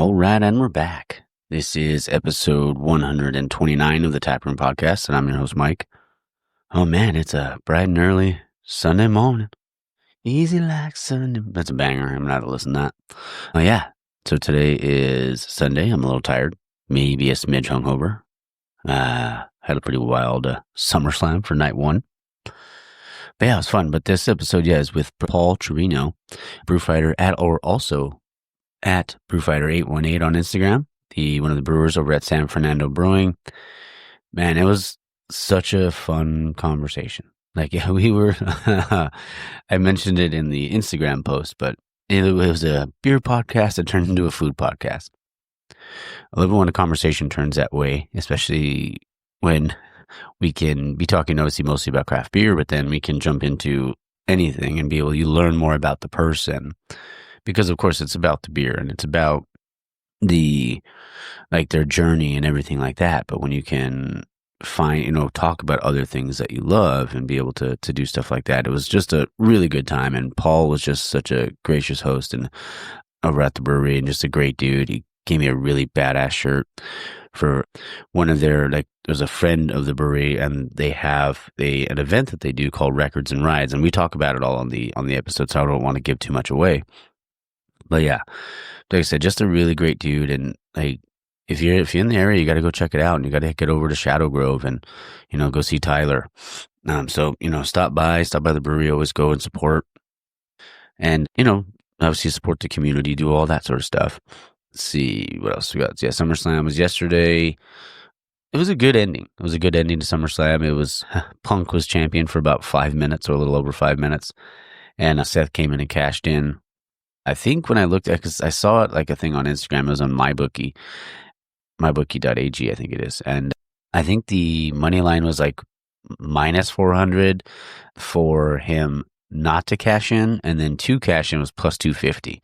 All right, and we're back. This is episode 129 of the Taproom Podcast, and I'm your host, Mike. Oh man, it's a bright and early Sunday morning. Easy like Sunday. That's a banger. I'm going to listen to that. Oh yeah, so today is Sunday. I'm a little tired, maybe a smidge hungover. Had a pretty wild SummerSlam for night one. But yeah, it was fun. But this episode, is with Paul Trevino, brewfighter at brewfighter818 on Instagram, one of the brewers over at San Fernando Brewing. Man, it was such a fun conversation. Like we were, I mentioned it in the Instagram post, but it was a beer podcast that turned into a food podcast. I love it when a conversation turns that way, especially when we can be talking obviously mostly about craft beer, but then we can jump into anything and you learn more about the person. Because of course it's about the beer and it's about their journey and everything like that. But when you can talk about other things that you love and be able to do stuff like that, it was just a really good time. And Paul was just such a gracious host and over at the brewery and just a great dude. He gave me a really badass shirt for one of their, there's a friend of the brewery and they have an event that they do called Records and Rides. And we talk about it all on the episode, so I don't want to give too much away. But yeah, like I said, just a really great dude. And if you're in the area, you got to go check it out and you got to get over to Shadow Grove and, go see Tyler. So, stop by the brewery, always go and support and, obviously support the community, do all that sort of stuff. Let's see what else we got. Yeah. SummerSlam was yesterday. It was a good ending. It was a good ending to SummerSlam. Punk was champion for about 5 minutes or a little over 5 minutes. And Seth came in and cashed in. I think when I looked at, because I saw it like a thing on Instagram, it was on MyBookie, mybookie.ag, I think it is. And I think the money line was like minus 400 for him not to cash in, and then to cash in was plus 250.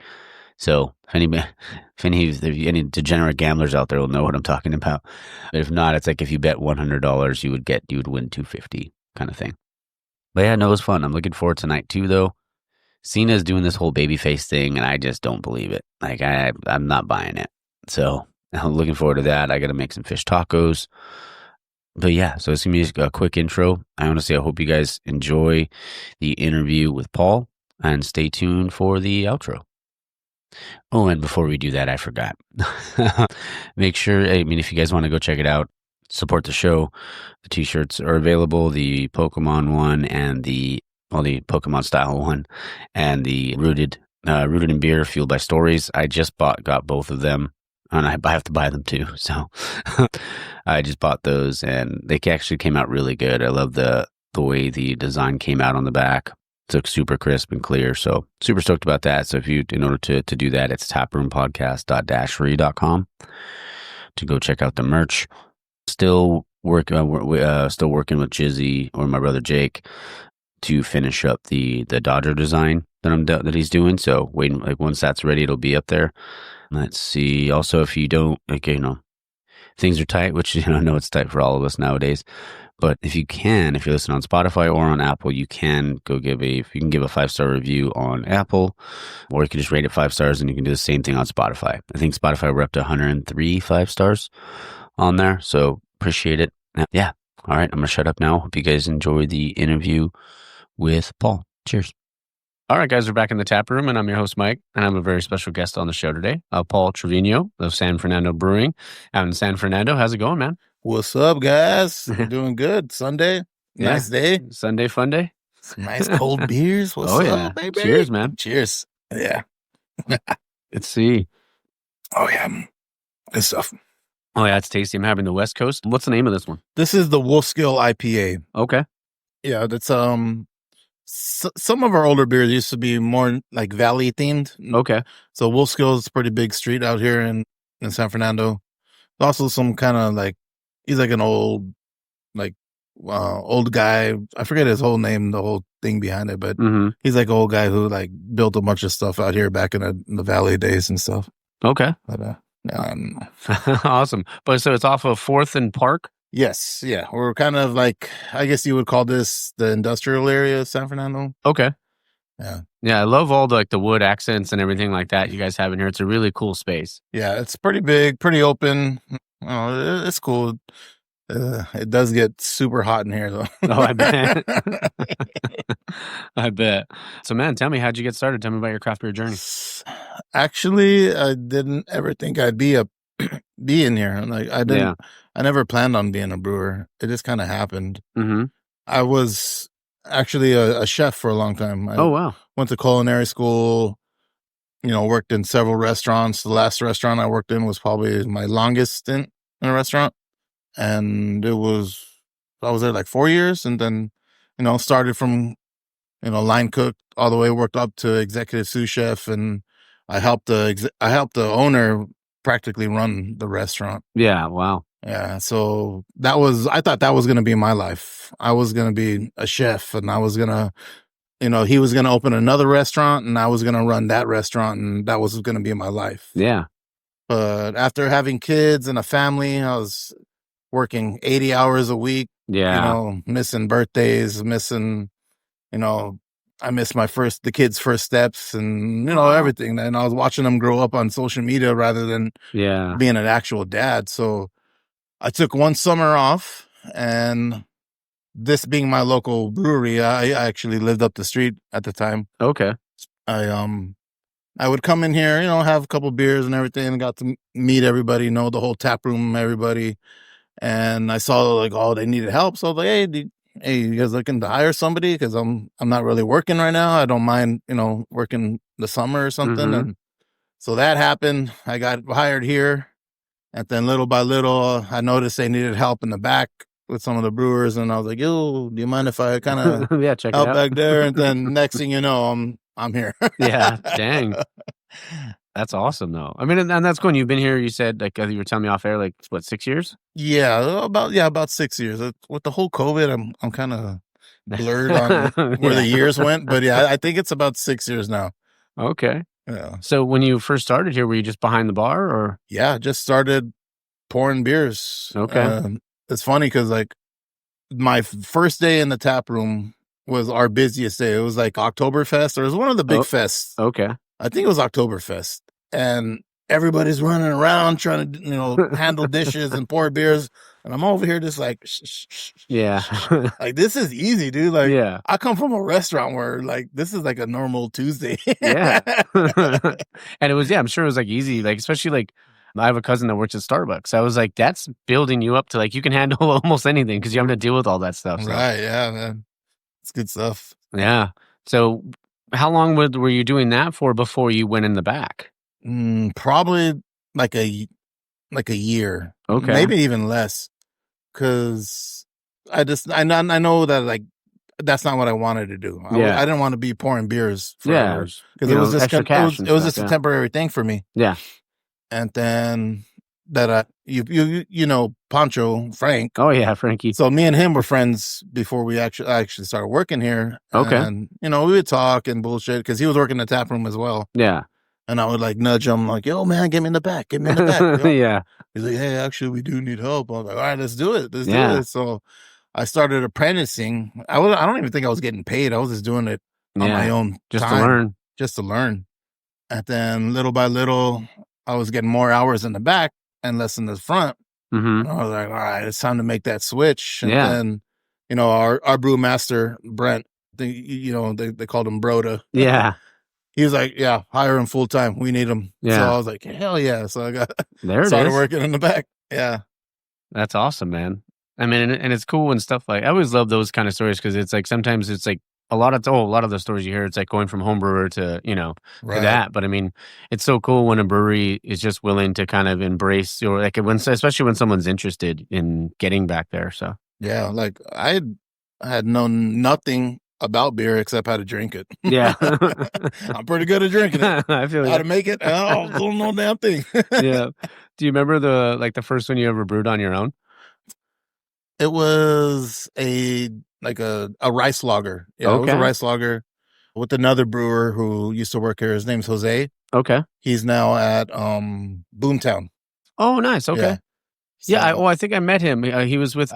So if any degenerate gamblers out there will know what I'm talking about. But if not, it's like if you bet $100, you would win 250 kind of thing. But yeah, no, it was fun. I'm looking forward to night 2 though. Cena's doing this whole babyface thing, and I just don't believe it. I'm not buying it. So I'm looking forward to that. I got to make some fish tacos. But yeah, so it's going to be a quick intro. I hope you guys enjoy the interview with Paul, and stay tuned for the outro. Oh, and before we do that, I forgot. Make sure, if you guys want to go check it out, support the show. The t-shirts are available, the Pokemon one and the Pokemon style one, and the rooted in beer, fueled by stories. I just got both of them, and I have to buy them too. So I just bought those, and they actually came out really good. I love the way the design came out on the back. It looks super crisp and clear. So super stoked about that. So in order to do that, it's taproompodcast.dashery.com to go check out the merch. Still working with Jizzy or my brother Jake to finish up the Dodger design that he's doing. So waiting, once that's ready, it'll be up there. Let's see. Also, if you don't, things are tight, which, I know it's tight for all of us nowadays. But if you're listening on Spotify or on Apple, you can give a 5-star review on Apple, or you can just rate it 5 stars, and you can do the same thing on Spotify. I think Spotify, we're up to 103 5 stars on there. So appreciate it. Yeah. All right. I'm going to shut up now. Hope you guys enjoy the interview with Paul. Cheers. All right, guys, we're back in the tap room, and I'm your host, Mike, and I'm a very special guest on the show today, Paul Trevino of San Fernando Brewing out in San Fernando. How's it going, man? What's up, guys? Doing good. Sunday, nice day. Sunday fun day. Some nice cold beers. What's up, baby? Cheers, man. Cheers. Yeah. Let's see. Oh, yeah. Good stuff. Oh, yeah, it's tasty. I'm having the West Coast. What's the name of this one? This is the Wolfskill IPA. Okay. Yeah, that's some of our older beers used to be more like valley themed. Okay. So Wolfskill is a pretty big street out here in San Fernando. Also some kind of he's like an old guy. I forget his whole name, the whole thing behind it, but he's like an old guy who built a bunch of stuff out here back in the valley days and stuff. Okay. But awesome. But so it's off of 4th and Park? Yes. Yeah. We're kind of I guess you would call this the industrial area of San Fernando. Okay. Yeah, I love all the wood accents and everything like that you guys have in here. It's a really cool space. Yeah, it's pretty big, pretty open. It's cool. It does get super hot in here, though. Oh, I bet. I bet. So, man, tell me, how'd you get started? Tell me about your craft beer journey. Actually, I didn't ever think I'd be in here. Like, I never planned on being a brewer. It just kind of happened. Mm-hmm. I was actually a chef for a long time. Oh, wow. Went to culinary school, worked in several restaurants. The last restaurant I worked in was probably my longest stint in a restaurant. And I was there like 4 years, and then, started from, line cook all the way, worked up to executive sous chef. And I helped the owner practically run the restaurant. Yeah. Wow. Yeah. So I thought that was going to be my life. I was going to be a chef, and I was going to, he was going to open another restaurant, and I was going to run that restaurant, and that was going to be my life. Yeah. But after having kids and a family, I was working 80 hours a week. Yeah. Missing birthdays, missing, I missed the kids' first steps, and, everything. And I was watching them grow up on social media rather than being an actual dad. So I took one summer off, and this being my local brewery, I actually lived up the street at the time. Okay. I would come in here, have a couple beers and everything, and got to meet everybody, the whole taproom, everybody. And I saw like, oh, they needed help. So I was like, hey, you guys looking to hire somebody? Because I'm not really working right now. I don't mind, working the summer or something. Mm-hmm. And so that happened. I got hired here. And then little by little, I noticed they needed help in the back with some of the brewers. And I was like, yo, do you mind if I kind of check help it out back there? And then next thing you know, I'm here. Yeah. Dang. That's awesome, though. I mean, and that's cool. And you've been here, you said, like, you were telling me off air, like, what, 6 years? Yeah, about 6 years. With the whole COVID, I'm kind of blurred on where the years went, but yeah, I think it's about 6 years now. Okay. Yeah. So when you first started here, were you just behind the bar, or? Yeah, just started pouring beers. Okay. It's funny because like my first day in the tap room was our busiest day. It was like Oktoberfest. It was one of the big fests. Okay. I think it was Oktoberfest, and everybody's running around trying to, handle dishes and pour beers. And I'm over here just like, yeah. Like, this is easy, dude. Like, yeah. I come from a restaurant where like, this is like a normal Tuesday. yeah. And it was, I'm sure it was like easy. Like, especially like, I have a cousin that works at Starbucks. I was like, that's building you up to like, you can handle almost anything because you have to deal with all that stuff. So. Right. Yeah, man. It's good stuff. Yeah. So how long were you doing that for before you went in the back? Probably like a year. Okay. Maybe even less. Cause I know that like, that's not what I wanted to do. I didn't want to be pouring beers forever. Cause it was just, it was just a temporary thing for me. Yeah. And then that, Pancho, Frank. Oh yeah, Frankie. So me and him were friends before I actually started working here. Okay. And, we would talk and bullshit because he was working the tap room as well. Yeah. And I would like nudge him like, yo, man, get me in the back. Get me in the back. Yeah. He's like, hey, actually, we do need help. I was like, all right, let's do it. Let's do it. So I started apprenticing. I don't even think I was getting paid. I was just doing it on my own just time. Just to learn. And then little by little, I was getting more hours in the back and less in the front. Mm-hmm. And I was like, all right, it's time to make that switch. And then, our brewmaster, Brent, they called him Broda. Yeah. He was like, yeah, hire him full time. We need him. Yeah. So I was like, hell yeah. So I started working in the back. Yeah. That's awesome, man. I mean, and it's cool and stuff like, I always love those kind of stories because it's like, sometimes it's like a lot of the stories you hear, it's like going from home brewer to, to that. But I mean, it's so cool when a brewery is just willing to kind of embrace or like especially when someone's interested in getting back there. So yeah, like I had known nothing about beer except how to drink it. Yeah. I'm pretty good at drinking it. I feel how to make it. Oh, don't know damn thing. Yeah. Do you remember the first one you ever brewed on your own? It was a rice lager. Yeah, okay. It was a rice lager with another brewer who used to work here. His name's Jose. Okay. He's now at Boomtown. Oh, nice. Okay. Yeah. So, I think I met him. I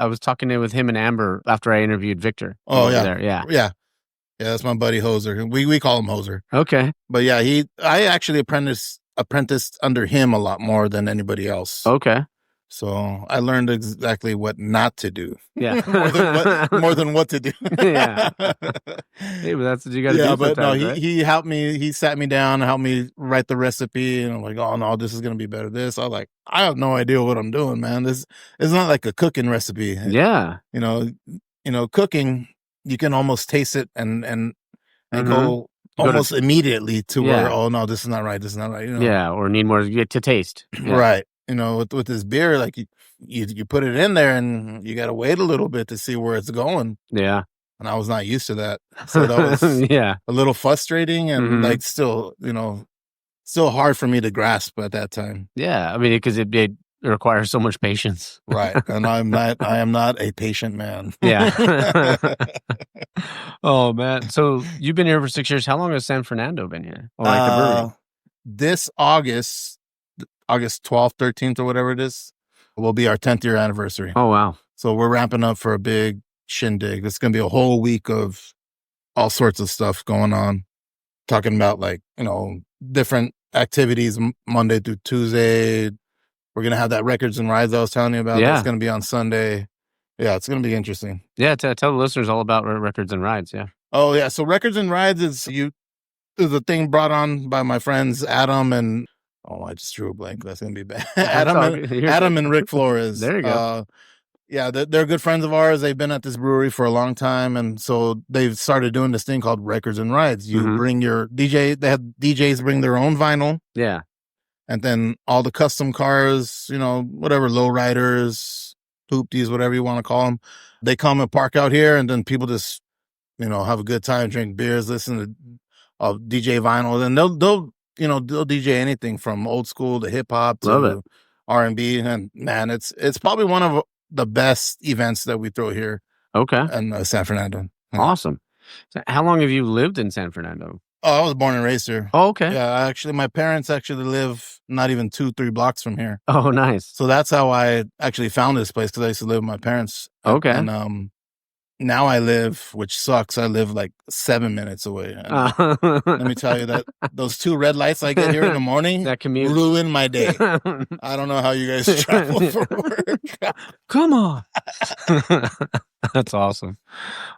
was talking with him and Amber after I interviewed Victor. Oh, yeah. There. Yeah. Yeah. Yeah, that's my buddy Hoser. We call him Hoser. Okay. But yeah, I actually apprenticed under him a lot more than anybody else. Okay. So I learned exactly what not to do. Yeah. more than what to do. Yeah. Hey, but that's what you got to do sometimes, but no, right? he helped me. He sat me down, helped me write the recipe, and I'm like, oh no, this is gonna be better. I was like, I have no idea what I'm doing, man. This is not like a cooking recipe. Yeah. Cooking, you can almost taste it and Mhm. go almost immediately to where, Yeah. oh no, this is not right. This is not right. Yeah, or need more to taste. Yeah. Right. With this beer, like you put it in there and you got to wait a little bit to see where it's going. Yeah. And I was not used to that. So that was yeah. a little frustrating and Mhm. like still hard for me to grasp at that time. Yeah. I mean, because it requires so much patience. Right. And I am not a patient man. Yeah. Oh man. So you've been here for 6 years. How long has San Fernando been here? Or like the brewery? This August 12th, 13th, or whatever it is, will be our 10th year anniversary. Oh wow. So we're ramping up for a big shindig. It's going to be a whole week of all sorts of stuff going on. Talking about different activities Monday through Tuesday. We're going to have that Records and Rides I was telling you about. Yeah. That's going to be on Sunday. Yeah, it's going to be interesting. Yeah, tell the listeners all about Records and Rides, yeah. Oh, yeah. So Records and Rides is a thing brought on by my friends Adam and, I just drew a blank. That's going to be bad. Adam and Rick Flores. There you go. Yeah, they're good friends of ours. They've been at this brewery for a long time, and so they've started doing this thing called Records and Rides. You bring your DJ. They have DJs bring their own vinyl. Yeah. And then all the custom cars, whatever, lowriders, hoopties, whatever you want to call them, they come and park out here, and then people just, have a good time, drink beers, listen to DJ vinyl, and they'll DJ anything from old school to hip hop to R&B, and man, it's probably one of the best events that we throw here. Okay. In San Fernando. Yeah. Awesome. So how long have you lived in San Fernando? Oh, I was born and raised here. Oh, okay. Yeah, my parents actually live not even 2-3 blocks from here. Oh, nice. So that's how I actually found this place, because I used to live with my parents. Okay. And now I live, which sucks, I live like 7 minutes away. Let me tell you that those 2 red lights I get here in the morning that commute ruin my day. I don't know how you guys travel for work. Come on. That's awesome.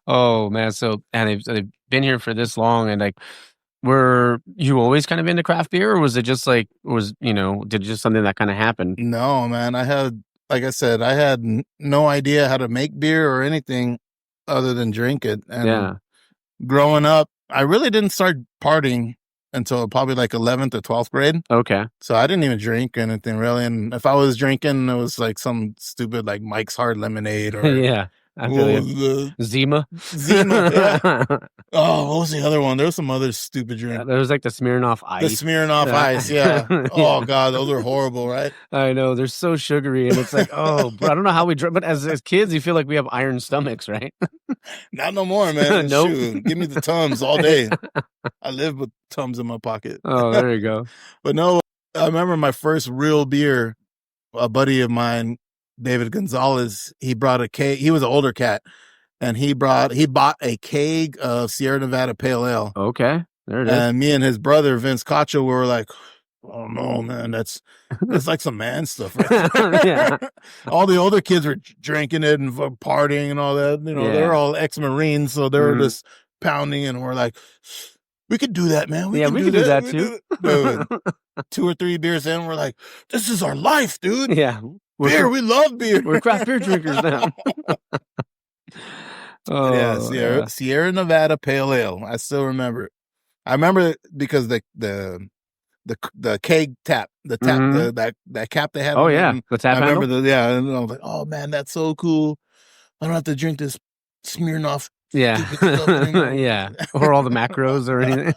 Oh man. So, and they've been here for this long, and were you always kind of into craft beer, or was it just did it just something that kind of happened? No, man. Like I said, I had no idea how to make beer or anything other than drink it. And growing up, I really didn't start partying until probably like 11th or 12th grade. Okay. So I didn't even drink anything really. And if I was drinking, it was like some stupid like Mike's Hard Lemonade or yeah. I feel Zima. Yeah. Oh, what was the other one? There was some other stupid drink. There was like the Smirnoff Ice. The Smirnoff Ice, yeah. Oh God, those are horrible, right? I know, they're so sugary, and it's like, oh, I don't know how we drink. But as kids, you feel like we have iron stomachs, right? Not no more, man. Nope. Shoot, give me the Tums all day. I live with Tums in my pocket. Oh, there you go. But no, I remember my first real beer. A buddy of mine, David Gonzalez, he brought a keg. He was an older cat, and he bought a keg of Sierra Nevada Pale Ale. Okay, there it is. And me and his brother Vince Cacho were like, "Oh no, man, that's like some man stuff." Right there. Yeah. All the older kids were drinking it and partying and all that. They're all ex-Marines, so they were just pounding, and we're like, "We could do that, man. We could do that too." Dude, 2 or 3 beers in, we're like, "This is our life, dude." Yeah. We love beer. We're craft beer drinkers now. Oh, yeah, Sierra Nevada Pale Ale. I still remember it. I remember it because the keg tap, the tap, that cap they had. Oh yeah, the tap. I remember and I was like, oh man, that's so cool. I don't have to drink this Smirnoff. Yeah, yeah, or all the macros or anything.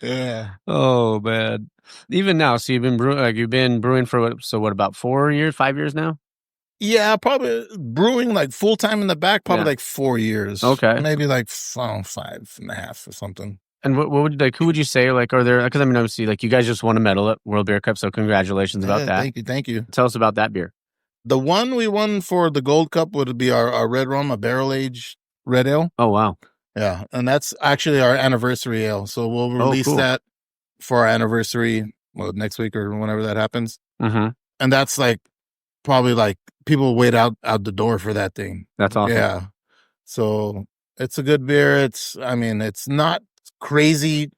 Yeah. Oh man. Even now, so you've been brewing for what about 4 years, 5 years now? Yeah, probably brewing like full time in the back, probably like 4 years. Okay, maybe like 5.5 or something. And what would who would you say are there? Because I mean, obviously, you guys just won a medal at World Beer Cup, so congratulations about that. Thank you. Tell us about that beer. The one we won for the Gold Cup would be our red rum, a barrel aged red ale. Oh wow. Yeah, and that's actually our anniversary ale. So we'll release cool. that for our anniversary, next week or whenever that happens. Mm-hmm. And that's like probably like people wait out the door for that thing. That's awesome. Yeah. So it's a good beer. It's not crazy,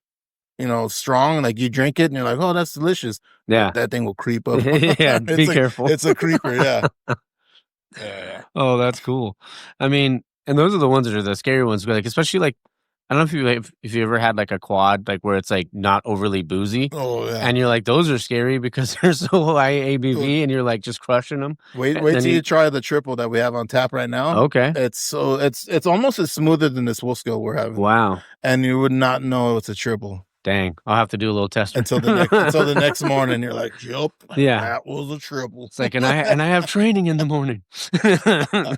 strong. Like you drink it and you're like, oh, that's delicious. Yeah. That thing will creep up. Yeah, be careful. It's a creeper. Yeah. Yeah. Oh, that's cool. I mean, and those are the ones that are the scary ones. Like, especially like, I don't know if you ever had like a quad, like where it's like not overly boozy. Oh yeah. And you're like, those are scary because they're so high ABV, and you're like just crushing them. Wait till you try the triple that we have on tap right now. Okay. It's almost as smoother than this Wolfskill we're having. Wow. And you would not know it's a triple. Dang, I'll have to do a little test until the next morning. You're like, yep, yeah, that was a triple. It's like, and I have training in the morning. Yeah.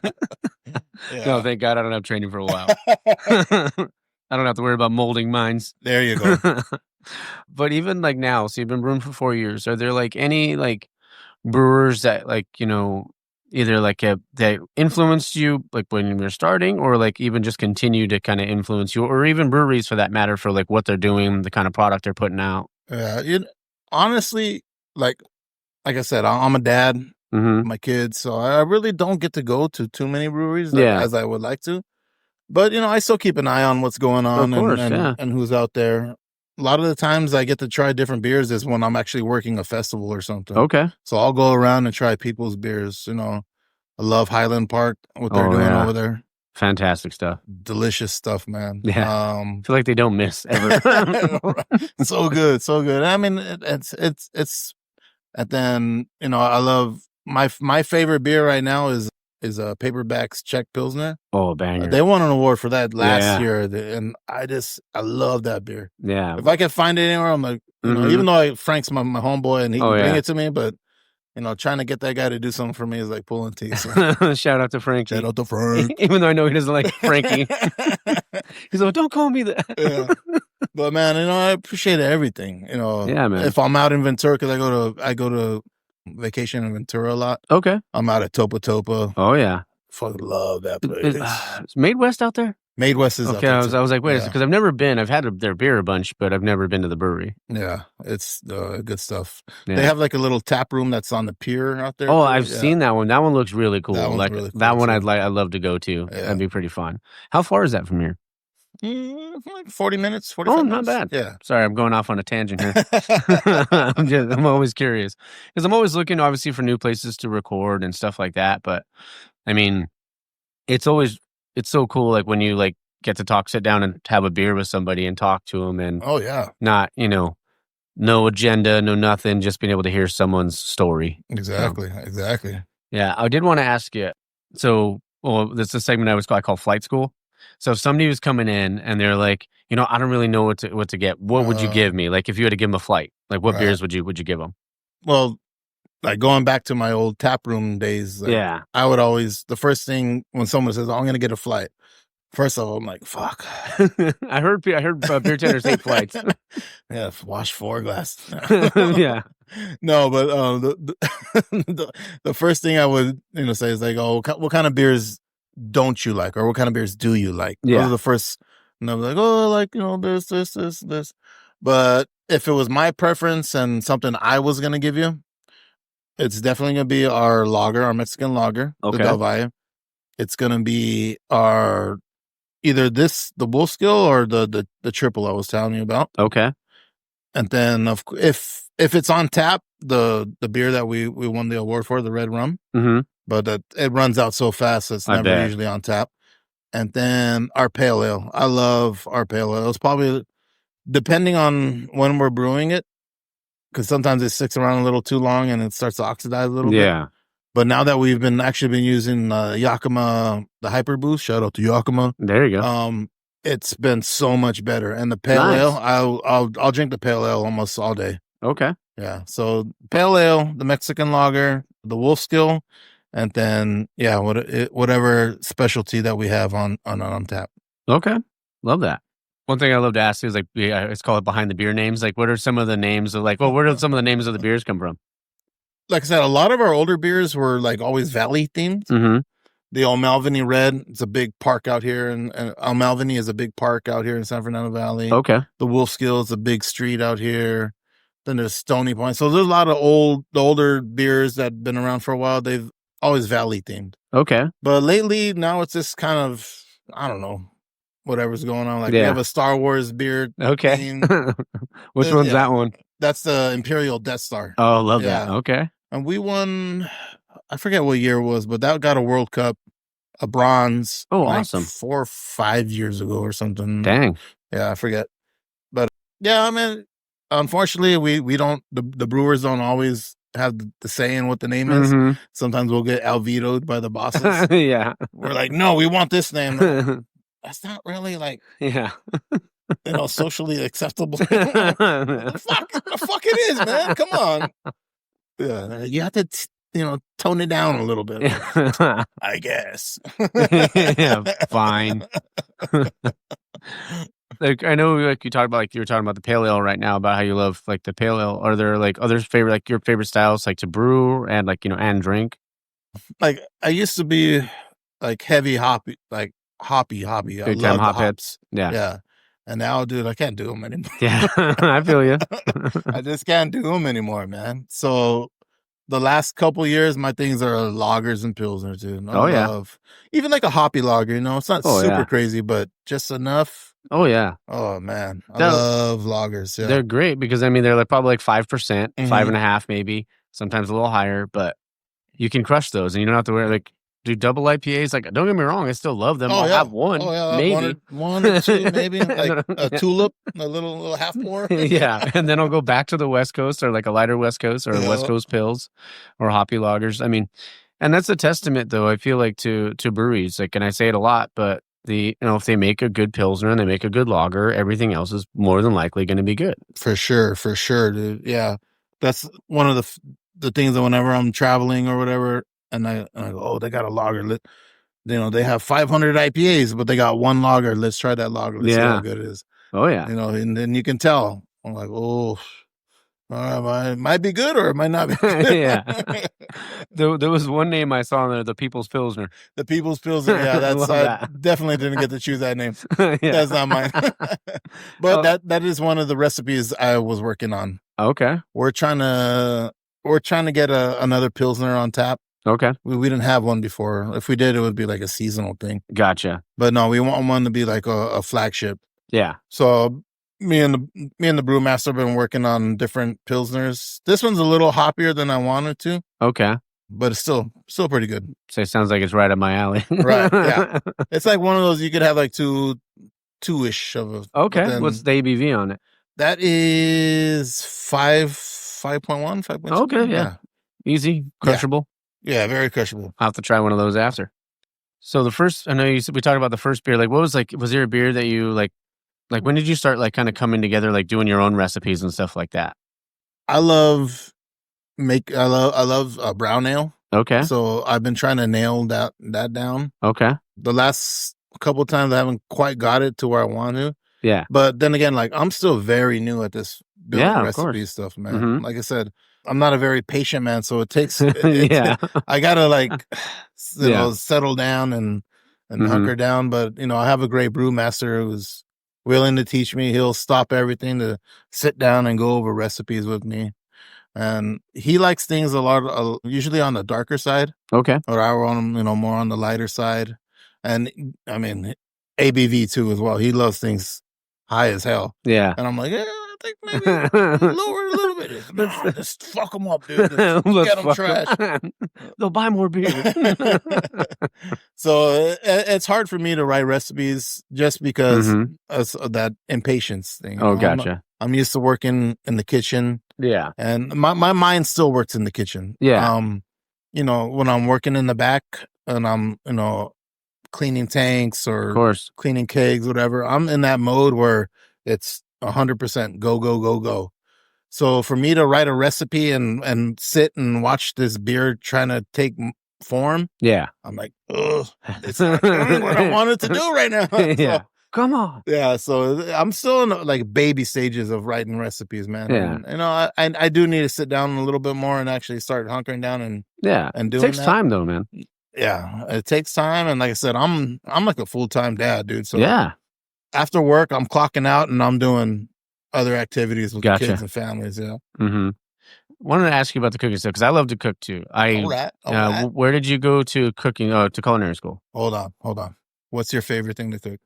No, thank God I don't have training for a while. I don't have to worry about molding mines. There you go. But even like now, so you've been brewing for 4 years. Are there like any like brewers that like, either like that influenced you like when you were starting, or like even just continue to kind of influence you, or even breweries for that matter, for like what they're doing, the kind of product they're putting out? Yeah, honestly, like I said, I'm a dad, mm-hmm. my kids, so I really don't get to go to too many breweries as I would like to. But I still keep an eye on what's going on, of course, and who's out there. A lot of the times I get to try different beers is when I'm actually working a festival or something. Okay. So I'll go around and try people's beers. I love Highland Park, what they're doing over there. Fantastic stuff. Delicious stuff, man. Yeah. I feel like they don't miss ever. So good, so good. I mean, it's and then, I love my favorite beer right now is Paperback's Czech Pilsner. Oh, banger. They won an award for that last year, and I love that beer. Yeah. If I can find it anywhere, I'm like, even though Frank's my homeboy and he can bring it to me, but trying to get that guy to do something for me is like pulling teeth. So. Shout out to Frankie. Shout out to Frank. Even though I know he doesn't like Frankie. He's like, don't call me that. Yeah. But man, I appreciate everything. Yeah, man. If I'm out in Ventura, because I go to vacation in Ventura a lot. Okay. I'm out at Topa Topa. Oh yeah. Fucking love that place. Is Made West out there? Made West is okay. Up there. I was like, wait, because I've never been. I've had their beer a bunch, but I've never been to the brewery. Yeah, it's good stuff. Yeah. They have like a little tap room that's on the pier out there. Oh, I've seen that one. That one looks really cool. Like really cool that one, too. I'd love to go to. Yeah. That'd be pretty fun. How far is that from here? Like 40 minutes, 45 minutes. Not bad. Yeah. Sorry, I'm going off on a tangent here. I'm always curious because I'm always looking, obviously, for new places to record and stuff like that. But I mean, it's so cool. Like when you like get to sit down and have a beer with somebody and talk to them, and not no agenda, no nothing, just being able to hear someone's story. Exactly. Yeah, I did want to ask you. So, this is a segment I call Flight School. So if somebody was coming in and they're like, I don't really know what to get. What would you give me? Like if you had to give them a flight, like what beers would you give them? Well, like going back to my old taproom days, I would always, the first thing when someone says, I'm going to get a flight, first of all, I'm like, fuck. I heard beer tenders hate flights. Yeah, wash 4 glasses. Yeah. No, but the first thing I would say is like, oh, what kind of beers don't you like, or what kind of beers do you like? Yeah. Those are the first, and I'm like, oh, I like this. But if it was my preference and something I was gonna give you, it's definitely gonna be our lager, our Mexican lager, the Del Valle. It's gonna be our either the Wolfskill or the triple I was telling you about. Okay. And then if it's on tap, the beer that we won the award for, the red rum. Mm-hmm. But it runs out so fast, it's never usually on tap. And then our pale ale. I love our pale ale. It's probably, depending on when we're brewing it, because sometimes it sticks around a little too long and it starts to oxidize a little bit. Yeah. But now that we've been using Yakima, the Hyper Boost, shout out to Yakima. There you go. It's been so much better. And the pale ale, I'll drink the pale ale almost all day. Okay. Yeah. So pale ale, the Mexican lager, the Wolfskill. And then, whatever specialty that we have on tap. Okay. Love that. One thing I love to ask is it's called behind the beer names. Like, what are some of the names of where do some of the names of the beers come from? Like I said, a lot of our older beers were like always Valley themed. Mm-hmm. The O'Malveny Red. It's a big park out here, and O'Malveny is a big park out here in San Fernando Valley. Okay. The Wolfskill is a big street out here. Then there's Stony Point. So there's a lot of older beers that have been around for a while. They've always valley themed. Okay. But lately, now it's just kind of, I don't know, whatever's going on. Like we have a Star Wars beer. Okay. theme. Which one's that one? That's the Imperial Death Star. Oh, love that. Okay. And we won, I forget what year it was, but that got a World Cup, a bronze. Oh, awesome. 4 or 5 years ago or something. Dang. Yeah, I forget. But yeah, I mean, unfortunately, we don't, the brewers don't always have the say in what the name is. Mhm. Sometimes we'll get alvitoed by the bosses. Yeah. We're like, no, we want this name. That's not really like, Yeah. Socially acceptable. the fuck it is, man. Come on. Yeah, you have to, tone it down a little bit. I guess. Yeah, fine. Like I know, like you talked about, like you were talking about the pale ale right now, about how you love like the pale ale. Are there like others favorite, like your favorite styles, like to brew and like and drink? Like I used to be like heavy hoppy, like hoppy. I Big love time the hop hops. heads. Yeah. And now, dude, I can't do them anymore. Yeah, I feel you. I just can't do them anymore, man. So the last couple years, my things are lagers and pilsner too. Even like a hoppy lager, it's not super crazy, but just enough. Oh yeah. Oh man, I love lagers. Yeah, they're great because I mean they're like probably like 5%, 5.5 maybe, sometimes a little higher, but you can crush those and you don't have to wear like do double IPAs. Like don't get me wrong, I still love them. I'll have one, maybe one or two, maybe like a tulip, a little half more. Yeah, and then I'll go back to the West Coast or like a lighter West Coast or West Coast pills or hoppy lagers. I mean, and that's a testament though. I feel like to breweries, like, and I say it a lot, but if they make a good pilsner and they make a good lager, everything else is more than likely going to be good. For sure, dude. Yeah, that's one of the things that whenever I'm traveling or whatever, and I go, oh, they got a lager. They have 500 IPAs, but they got one lager. Let's try that lager. Let's see how good it is. Oh yeah. And then you can tell. I'm like, oh, it might be good or it might not be good. Yeah. There was one name I saw in there, the People's Pilsner. The People's Pilsner. Yeah, I definitely didn't get to choose that name. That's not mine. But that is one of the recipes I was working on. Okay. We're trying to get another Pilsner on tap. Okay. We didn't have one before. If we did, it would be like a seasonal thing. Gotcha. But no, we want one to be like a flagship. Yeah. So me and the brewmaster have been working on different Pilsners. This one's a little hoppier than I wanted to. Okay. But it's still pretty good. So it sounds like it's right up my alley. Right. Yeah. It's like one of those you could have like two-ish of a. Okay. What's the ABV on it? That is 5.1, 5.2. Okay. Yeah. Easy, crushable. Yeah, very crushable. I'll have to try one of those after. So I know we talked about the first beer. Like, was there a beer that you like when did you start like kind of coming together, like doing your own recipes and stuff like that? I love brown ale. Okay. So I've been trying to nail that down. Okay. The last couple of times I haven't quite got it to where I want to. Yeah. But then again, like I'm still very new at this building recipe stuff, man. Mm-hmm. Like I said, I'm not a very patient man, so it takes. I gotta like, settle down and hunker down. But I have a great brewmaster who's willing to teach me. He'll stop everything to sit down and go over recipes with me. And he likes things a lot, usually on the darker side. Okay. Or I want him, more on the lighter side. And I mean, ABV too as well. He loves things high as hell. Yeah. And I'm like, I think maybe lower it a little bit. No, just fuck them up, dude. Let's get them trash. They'll buy more beer. So it's hard for me to write recipes just because of that impatience thing. Oh, gotcha. I'm used to working in the kitchen. Yeah. And my mind still works in the kitchen. Yeah. When I'm working in the back and I'm, cleaning tanks or cleaning kegs, whatever, I'm in that mode where it's 100% go. So for me to write a recipe and sit and watch this beer trying to take form, I'm like, ugh, it's not doing what I wanted to do right now. Yeah. Come on. Yeah, so I'm still in like baby stages of writing recipes, man. Yeah. And, I do need to sit down a little bit more and actually start hunkering down and doing it takes time though, man. Yeah, it takes time, and like I said, I'm like a full-time dad, dude. So Yeah. after work, I'm clocking out and I'm doing other activities with the Gotcha. kids and families. Yeah. Mm-hmm. Wanted to ask you about the cooking stuff because I love to cook too. All right. Where did you go to cooking? To culinary school? Hold on. What's your favorite thing to cook?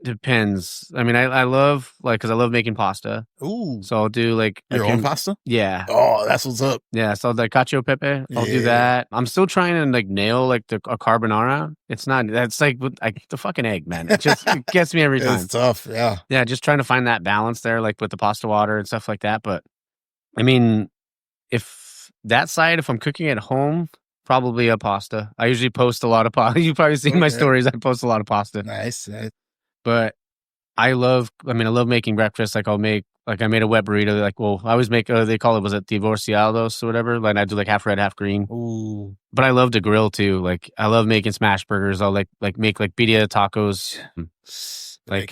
Depends. I mean, I love because I love making pasta. Ooh, So I'll do like your own pasta? Yeah. Oh, that's what's up. Yeah. So the cacio pepe, I'll do Yeah. that. I'm still trying to like nail like a carbonara. It's not. That's like the fucking egg, man. It gets me every time. It's tough. Yeah. Yeah, just trying to find that balance there, like with the pasta water and stuff like that. But I mean, if I'm cooking at home, probably a pasta. I usually post a lot of pasta. You've probably seen my stories. I post a lot of pasta. Nice. But I love making breakfast. Like I made a wet burrito. Like, well, I always make, they call it, was it divorciados or whatever? Like I do like half red, half green. Ooh. But I love to grill too. Like I love making smash burgers. I'll like make like birria tacos. Like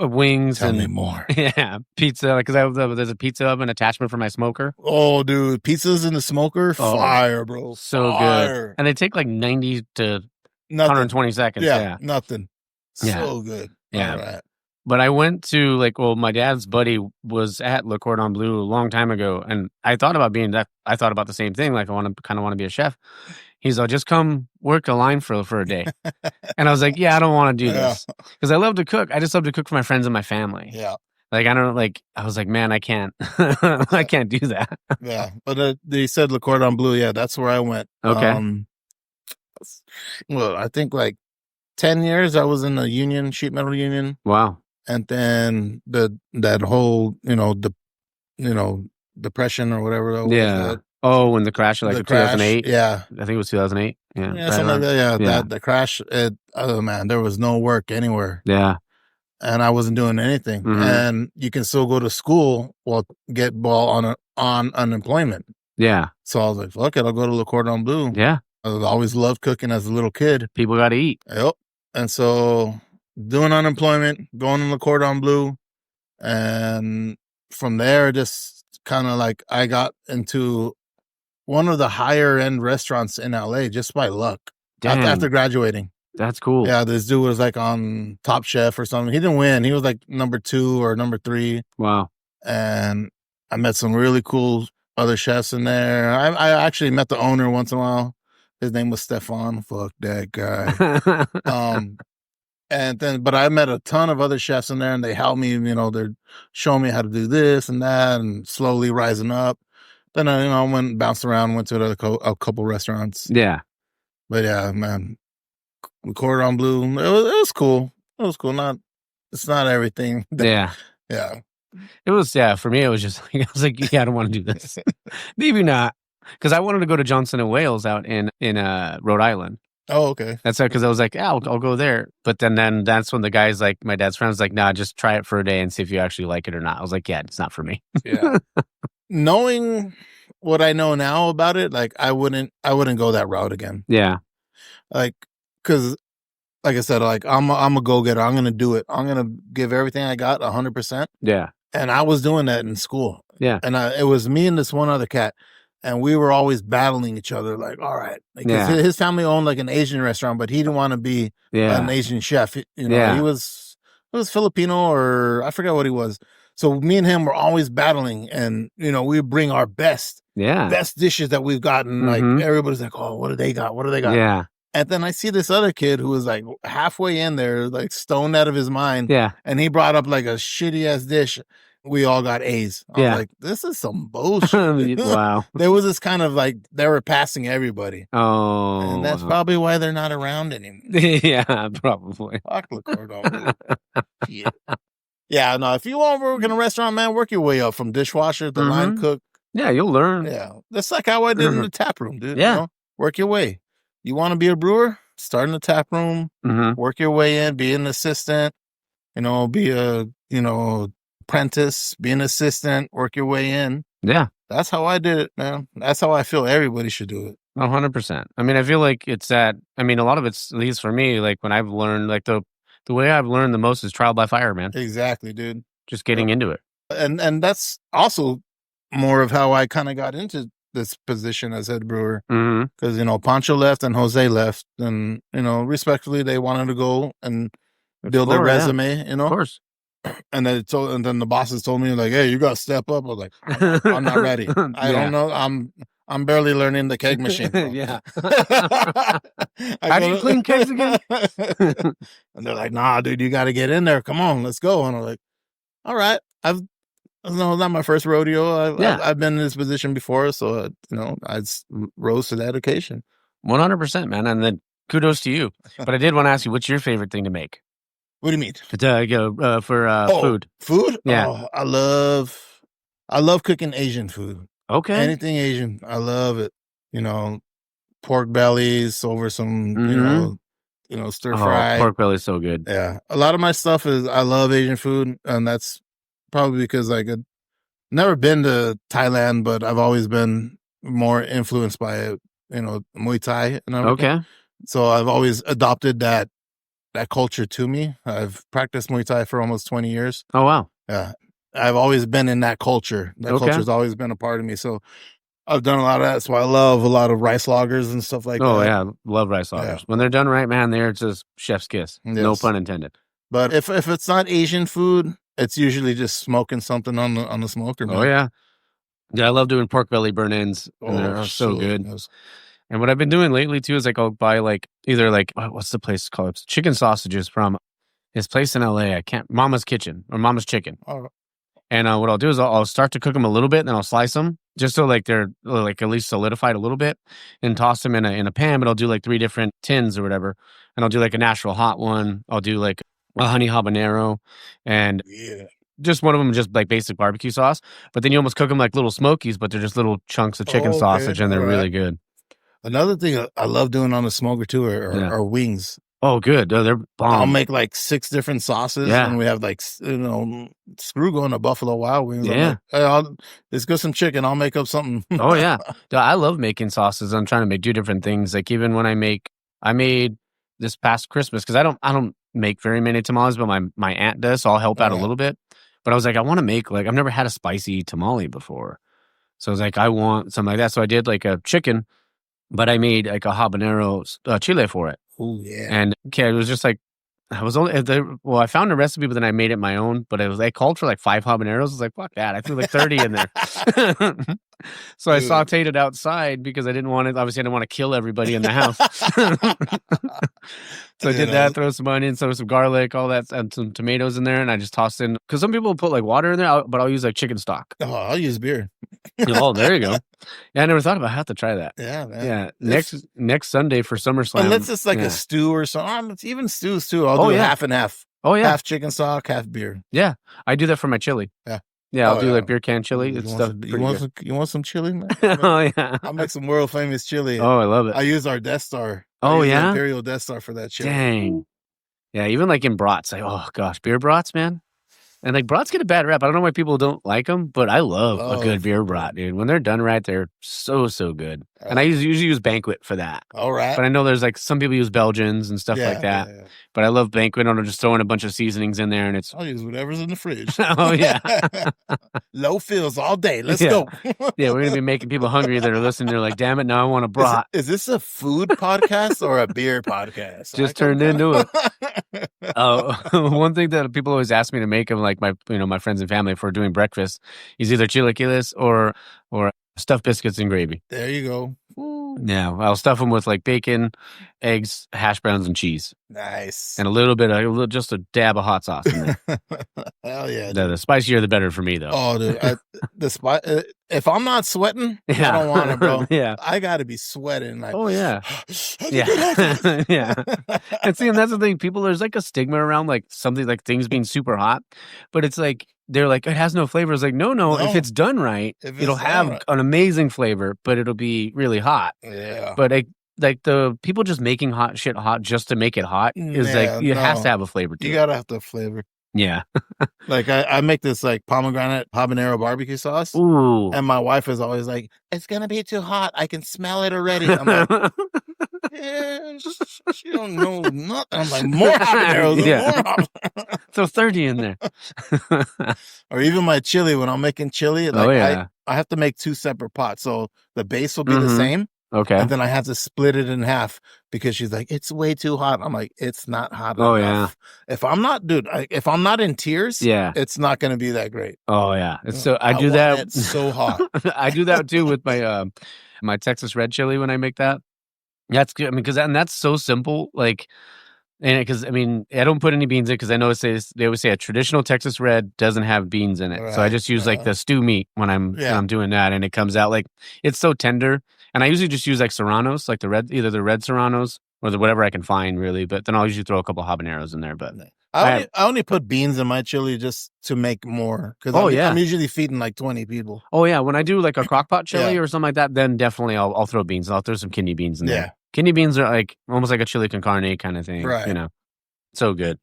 wings. Tell me more. Yeah, pizza. Like, cause there's a pizza oven attachment for my smoker. Oh, dude, pizzas in the smoker, fire, bro, so good. And they take like 90 to 120 seconds. Yeah, nothing. So good. Yeah. All right. But I went to my dad's buddy was at Le Cordon Bleu a long time ago, and I thought about I thought about the same thing. Like I want to be a chef. He's like, just come work a line for a day. And I was like, yeah, I don't want to do this because I love to cook. I just love to cook for my friends and my family. Yeah. Like, I was like, man, I can't, I can't do that. Yeah. But they said Le Cordon Bleu. Yeah. That's where I went. Okay. Well, I think like 10 years I was in the union, sheet metal union. Wow. And then that whole, depression or whatever that was. Yeah. When the crash, like 2008. Yeah. I think it was 2008. Yeah. Yeah, something like that. Yeah. The crash, oh man, there was no work anywhere. Yeah. And I wasn't doing anything. Mm-hmm. And you can still go to school get on unemployment. Yeah. So I was like, fuck it, I'll go to Le Cordon Bleu. Yeah. I always loved cooking as a little kid. People got to eat. Yep. And so doing unemployment, going to Le Cordon Bleu. And from there, just kind of like I got into one of the higher end restaurants in LA just by luck. After graduating. That's cool. Yeah, this dude was like on Top Chef or something. He didn't win. He was like number 2 or number 3. Wow. And I met some really cool other chefs in there. I actually met the owner once in a while. His name was Stefan. Fuck that guy. And then, but I met a ton of other chefs in there, and they helped me. They're showing me how to do this and that, and slowly rising up. Then I went bounced around, went to a couple restaurants. Yeah. But yeah, man, Cordon Bleu, it was cool. It was cool. It's not everything. Yeah. Yeah. It was, for me, it was just like, I was like, yeah, I don't want to do this. Maybe not. Because I wanted to go to Johnson and Wales out in Rhode Island. Oh, okay. That's because I was like, yeah, I'll go there. But then that's when the guys, like my dad's friends, like, nah, just try it for a day and see if you actually like it or not. I was like, yeah, it's not for me. Yeah. Knowing what I know now about it, like I wouldn't go that route again. Yeah. Like, because like I said, like I'm a go-getter. I'm going to do it. I'm going to give everything I got 100%. Yeah. And I was doing that in school. Yeah. And it was me and this one other cat. And we were always battling each other. Like, all right. Because his family owned like an Asian restaurant, but he didn't want to be an Asian chef. He was Filipino, or I forgot what he was. So me and him were always battling, and we bring our best dishes that we've gotten. Mm-hmm. Like everybody's like, oh, what do they got? What do they got? Yeah. And then I see this other kid who was like halfway in there, like stoned out of his mind. Yeah. And he brought up like a shitty ass dish. We all got A's. I was like, this is some bullshit. Wow. There was this kind of like, they were passing everybody. Oh. And that's probably why they're not around anymore. Yeah, probably. Fuck Le Cordon Bleu. Yeah, no, if you want to work in a restaurant, man, work your way up from dishwasher to line cook. Yeah, you'll learn. Yeah. That's like how I did in the tap room, dude. Yeah. Work your way. You want to be a brewer? Start in the tap room. Mm-hmm. Work your way in. Be an assistant. Be a, apprentice. Be an assistant. Work your way in. Yeah. That's how I did it, man. That's how I feel everybody should do it. 100%. I mean, I feel like it's that, a lot of it's, at least for me, like when I've learned, like the way I've learned the most is trial by fire, man. Exactly, dude. Just getting into it. And that's also more of how I kind of got into this position as head brewer Mm-hmm. because, Pancho left and Jose left, and, respectfully, they wanted to go and build their resume, Of course. And then the bosses told me, like, hey, you got to step up. I was like, I'm not ready. I don't know. I'm barely learning the keg machine. Yeah. How do you clean kegs again? And they're like, nah, dude, you got to get in there. Come on, let's go. And I'm like, all right. Not my first rodeo. I've been in this position before. So, I rose to that occasion. 100%, man. And then kudos to you. But I did want to ask you, what's your favorite thing to make? What do you mean? For food. Food? Yeah. Oh, I love cooking Asian food. Okay. Anything Asian. I love it. Pork bellies over some, stir fry. Pork belly is so good. Yeah. A lot of my stuff I love Asian food, and that's probably because I've never been to Thailand, but I've always been more influenced by, Muay Thai and everything. Okay. So I've always adopted that culture to me. I've practiced Muay Thai for almost 20 years. Oh, wow. Yeah. I've always been in that culture. That culture's always been a part of me. So I've done a lot of that. So I love a lot of rice loggers and stuff like that. Oh, yeah. Love rice loggers. Yeah. When they're done right, man, they're just chef's kiss. Yes. No pun intended. But if it's not Asian food, it's usually just smoking something on the smoker, man. Oh, yeah. Yeah, I love doing pork belly burn-ins. They're so good. Yes. And what I've been doing lately, too, is I'll buy either what's the place called? It's chicken sausages from his place in LA. Mama's Kitchen or Mama's Chicken. Oh. And what I'll do is I'll start to cook them a little bit, and then I'll slice them just so they're at least solidified a little bit, and toss them in a pan. But I'll do 3 different tins or whatever, and I'll do a natural hot one. I'll do a honey habanero, and just one of them just basic barbecue sauce. But then you almost cook them like little smokies, but they're just little chunks of chicken sausage, and they're really good. Another thing I love doing on the smoker too are wings. Oh, good. They're bomb. I'll make 6 different sauces, and we have screw going to Buffalo Wild Wings. Yeah, let's go some chicken. I'll make up something. Oh yeah, I love making sauces. I'm trying to do different things. Even when I made this past Christmas because I don't make very many tamales, but my aunt does, so I'll help out a little bit. But I was like, I want to make I've never had a spicy tamale before, so I was like, I want something like that. So I did a chicken. But I made a habanero chile for it. Oh yeah! And it was just I found a recipe, but then I made it my own. But I called for 5 habaneros. I was like, fuck that! I threw 30 in there. So I sauteed it outside because I didn't want it. Obviously, I didn't want to kill everybody in the house. So I did that. Throw some onions, throw some garlic, all that, and some tomatoes in there, and I just tossed in because some people put water in there, but I'll use chicken stock. Oh, I'll use beer. Oh, there you go. Yeah, I never thought about. I have to try that. Yeah, Yeah. man. Next Sunday for SummerSlam. Unless it's a stew or something. It's even stews too. I'll do half and half. Oh yeah, half chicken stock, half beer. Yeah, I do that for my chili. Yeah, I'll do beer can chili. You want some chili, man? Oh yeah, I'll make some world famous chili. Oh, I love it. I use our Death Star. Oh yeah, Imperial Death Star for that chili. Dang. Yeah, even in brats, oh gosh, beer brats, man. And brats get a bad rap. I don't know why people don't like them, but I love a good beer brat, dude. When they're done right, they're so good. And I usually use Banquet for that. All right. But I know there's some people use Belgians and stuff like that. Yeah. But I love Banquet, and I'll just throw in a bunch of seasonings in there, and I'll use whatever's in the fridge. Oh yeah. Low fills all day. Let's go. Yeah, we're gonna be making people hungry that are listening. They're like, damn it, now I want a brat. Is this a food podcast or a beer podcast? Just turned into it. One thing that people always ask me to make of my friends and family for doing breakfast is either chilaquiles or stuffed biscuits and gravy. There you go. Ooh. Yeah, I'll stuff them with bacon, eggs, hash browns, and cheese. Nice. And just a dab of hot sauce in there. Hell yeah. The spicier the better for me, though. Oh, dude. If I'm not sweating, I don't want it, bro. Yeah. I got to be sweating. Oh, yeah. Yeah. Yeah. And see, and that's the thing. There's a stigma around something things being super hot, but it's they're it has no flavor. It's no. If it's done right, it'll have an amazing flavor, but it'll be really hot. Yeah. But the people just making hot shit hot just to make it hot is it has to have a flavor to it. You gotta have the flavor. Yeah. I make this pomegranate habanero barbecue sauce. Ooh. And my wife is always like, it's gonna be too hot. I can smell it already. I'm like, yeah, She don't know nothing. I'm like, more habaneros, Yeah. more habaneros. Throw 30 in there. Or even my chili, when I'm making chili, like Oh, yeah. I have to make 2 separate pots. So the base will be the Mhm. same. Okay. And then I have to split it in half because she's like, it's way too hot. I'm like, it's not hot Oh, enough. If I'm not, if I'm not in tears, Yeah. it's not going to be that great. Oh, yeah. So I do want that. it so hot. I do that too with my my Texas red chili when I make that. That's good. I mean, because that's so simple. Like, and because I mean, I don't put any beans in because I know they always say a traditional Texas red doesn't have beans in it. So I just use like the stew meat when I'm doing that, and it comes out like it's so tender. And I usually just use like serranos, like either the red serranos or whatever I can find, really. But then I'll usually throw a couple habaneros in there. But I only put beans in my chili just to make more because I'm usually feeding like 20 people. Oh yeah, when I do like a crock pot chili or something like that, then definitely I'll throw beans. I'll throw some kidney beans in there. Kidney beans are like almost like a chili con carne kind of thing, right? You know, so good.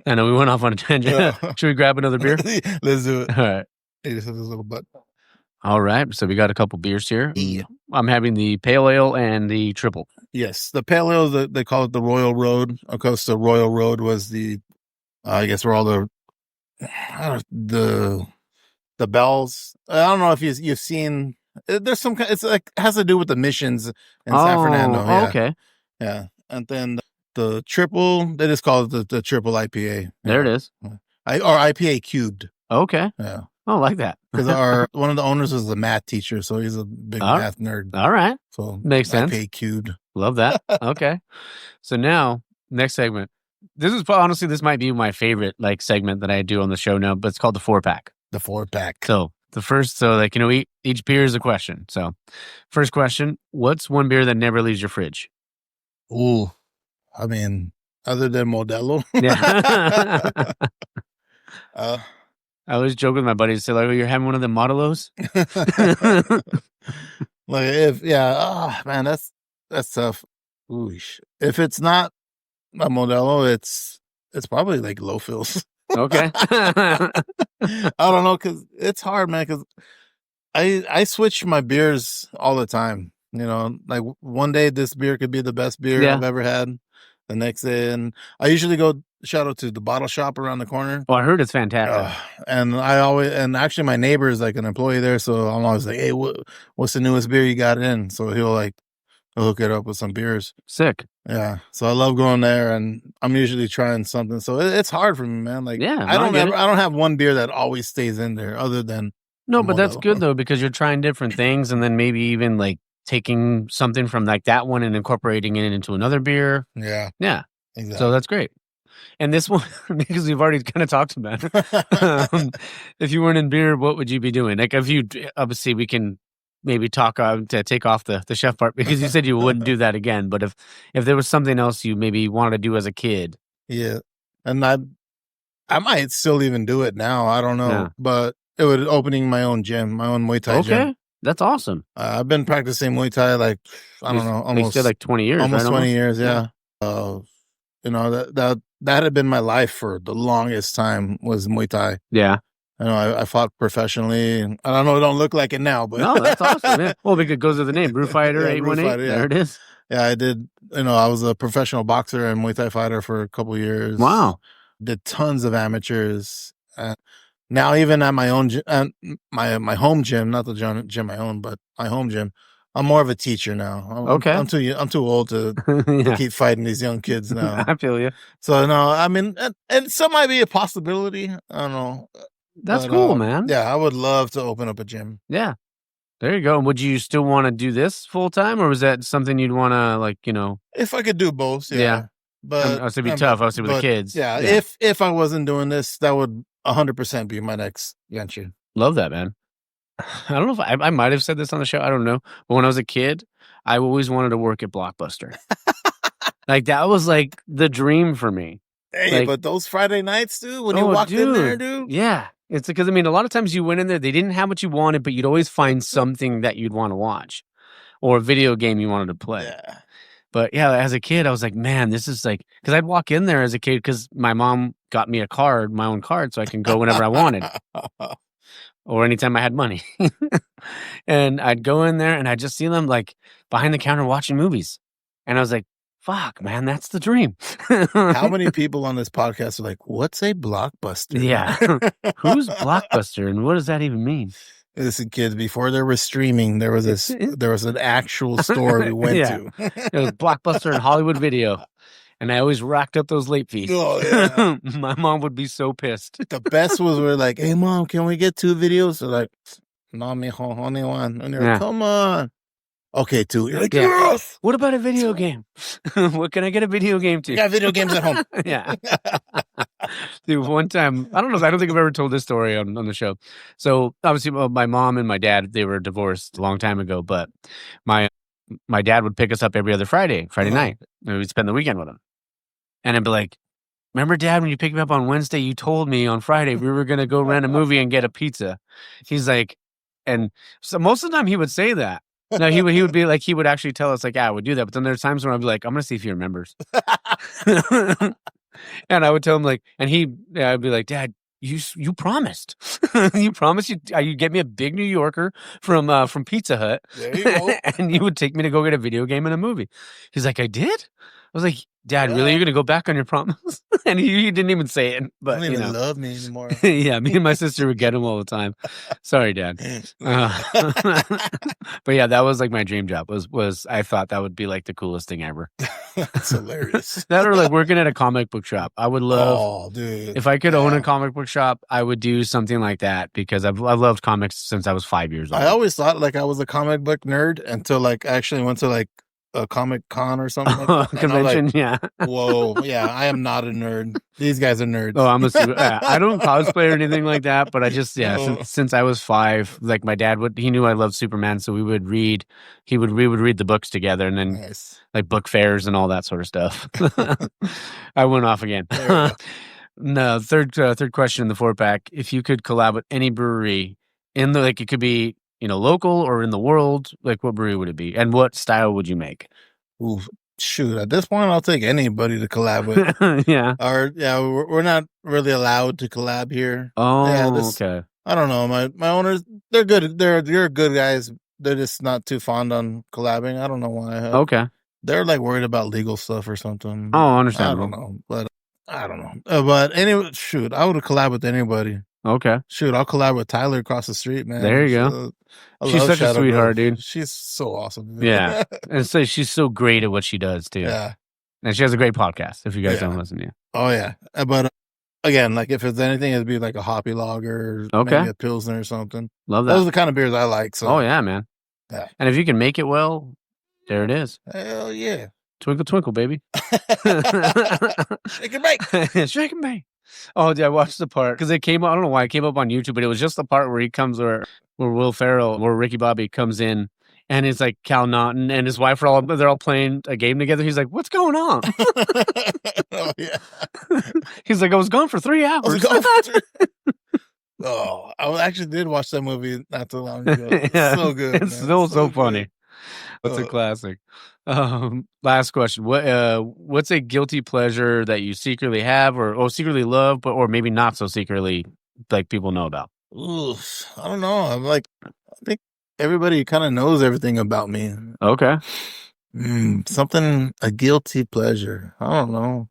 I know we went off on a tangent. Should we grab another beer? Let's do it. All right. It just has this little butt. All right, so we got a couple beers here. Yeah. I'm having the pale ale and the triple. Yes, the pale ale, they call it the Royal Road. Of course, the Royal Road was the, I guess, where all the bells. I don't know if you've seen. There's some. It's like has to do with the missions in San Fernando. Oh, okay. Yeah, and then the triple. They just call it the triple IPA. There it is. Or IPA cubed. Okay. Yeah. Oh, like that. Because one of the owners was a math teacher, so he's a big math nerd. All right. So makes sense. IPA cubed. Love that. Okay. So now, next segment. Honestly, this might be my favorite segment that I do on the show now, but it's called the 4-pack. The 4-pack. So each beer is a question. So first question, what's one beer that never leaves your fridge? Ooh, I mean, other than Modelo. Yeah. I always joke with my buddies, say like, "Oh, you're having one of the Modelos?" Man, that's tough. Oosh. If it's not a Modelo, it's probably like low fills. Okay. I don't know, because it's hard, man, because I switch my beers all the time. You know, like one day this beer could be the best beer I've ever had. The next day, and I usually go shout out to the bottle shop around the corner. Oh, I heard it's fantastic. And actually my neighbor is like an employee there, so I'm always like, hey, what's the newest beer you got in? So he'll hook it up with some beers. Sick. Yeah. So I love going there, and I'm usually trying something. So it's hard for me, man. Like, I don't have one beer that always stays in there other than but that's good though, because you're trying different things, and then maybe even taking something from that one and incorporating it into another beer. Yeah. Yeah. Exactly. So that's great. And this one, because we've already kind of talked about it. If you weren't in beer, what would you be doing? If you, obviously we can maybe talk to take off the chef part, because you said you wouldn't do that again. But if there was something else you maybe wanted to do as a kid. Yeah. And I might still even do it now. I don't know. But it would opening my own gym, my own Muay Thai gym. Okay. That's awesome. I've been practicing Muay Thai I don't know, almost 20 years. Almost right? 20 years, yeah. That had been my life for the longest time was Muay Thai. Yeah. I fought professionally. I don't know, it don't look like it now, but no, that's awesome. Yeah. Well, because it goes with the name, Brew Fighter 818. There it is. Yeah, I did. I was a professional boxer and Muay Thai fighter for a couple years. Wow. Did tons of amateurs. Now, even at my own my home gym, not the gym I own, but my home gym, I'm more of a teacher now. I'm too old to keep fighting these young kids now. I feel you. So no, I mean, and some might be a possibility. I don't know. That's cool, man. Yeah, I would love to open up a gym. Yeah, there you go. Would you still want to do this full time, or was that something you'd want to If I could do both, yeah. But it'd be tough, obviously, with the kids. Yeah, if I wasn't doing this, that would 100% be my next venture. Love that, man. I don't know if I might have said this on the show. I don't know. But when I was a kid, I always wanted to work at Blockbuster. That was the dream for me. Hey, but those Friday nights, dude, when you walked in there, dude. Yeah. It's because, a lot of times you went in there, they didn't have what you wanted, but you'd always find something that you'd want to watch or a video game you wanted to play. Yeah. But yeah, as a kid, I was like, man, this is because I'd walk in there as a kid because my mom got me my own card, so I can go whenever I wanted or anytime I had money. And I'd go in there and I'd just see them behind the counter watching movies. And I was like, fuck, man, that's the dream. How many people on this podcast are like, what's a blockbuster? Yeah. Who's Blockbuster and what does that even mean? Listen, kids, before there was streaming, there was an actual store we went to. It was Blockbuster and Hollywood Video. And I always racked up those late fees. Oh, yeah. My mom would be so pissed. The best was we're like, hey, Mom, can we get 2 videos? They're like, no, mijo, only one. And they're like, come on. Okay, 2. You're like, yes. What about a video game? What can I get a video game to? You got video games at home. Yeah. Dude, one time, I don't think I've ever told this story on the show. So obviously my mom and my dad, they were divorced a long time ago, but my dad would pick us up every other Friday night. And we'd spend the weekend with him. And I'd be like, remember, Dad, when you picked me up on Wednesday, you told me on Friday we were going to go rent a movie and get a pizza. He's like, and so most of the time he would say that. No, he would be like, he would actually tell us like, yeah, I would do that. But then there's times when I'd be like, I'm going to see if he remembers. And I would tell him like, and I'd be like, Dad, you promised. You promised you get me a big New Yorker from Pizza Hut. There you go. And you would take me to go get a video game and a movie. He's like, I did? I was like, Dad, really? You're going to go back on your promise? And he didn't even say it. But you don't even love me anymore. Yeah, me and my sister would get him all the time. Sorry, Dad. But yeah, that was like my dream job. Was I thought that would be like the coolest thing ever. That's hilarious. That or like working at a comic book shop. I would love. Oh, dude. If I could own a comic book shop, I would do something like that because I've loved comics since I was 5 years old. I always thought like I was a comic book nerd until like I actually went to like a Comic Con or something like that. Convention, like, yeah. Whoa, yeah, I am not a nerd. These guys are nerds. Oh, I don't cosplay or anything like that, but I just since I was 5, like my dad he knew I loved Superman, so we would read the books together, and then like book fairs and all that sort of stuff. I went off again. No, third question in the 4-pack: if you could collab with any brewery it could be, local or in the world, like what brewery would it be? And what style would you make? Ooh, shoot. At this point, I'll take anybody to collab with. Yeah. We're not really allowed to collab here. Oh, yeah, okay. I don't know. My owners, they're good. They're good guys. They're just not too fond on collabing. I don't know why. Okay. They're like worried about legal stuff or something. Oh, understandable. I don't know. But I don't know. But anyway, shoot, I would collab with anybody. Okay. Shoot, I'll collab with Tyler across the street, man. There you go. She's such a sweetheart, dude. She's so awesome. Yeah. And so she's so great at what she does, too. Yeah. And she has a great podcast, if you guys don't listen to you. Oh, yeah. But again, like if it's anything, it'd be like a hoppy lager or maybe a Pilsner or something. Love that. Those are the kind of beers I like. So. Oh, yeah, man. Yeah. And if you can make it well, there it is. Hell yeah. Twinkle, twinkle, baby. Shake and bake. Shake and bake. Oh, yeah, I watched the part because it came up. I don't know why it came up on YouTube, but it was just the part where he comes where Ricky Bobby comes in, and it's like Cal Naughton and his wife they're all playing a game together. He's like, "What's going on?" Oh yeah. He's like, "I was gone for 3 hours." Oh, I actually did watch that movie not too long ago. It's so good. It's still so funny. That's a classic. Last question. What's a guilty pleasure that you secretly have or secretly love, or maybe not so secretly, like people know about? Ooh, I don't know. I think everybody kind of knows everything about me. Okay. A guilty pleasure. I don't know.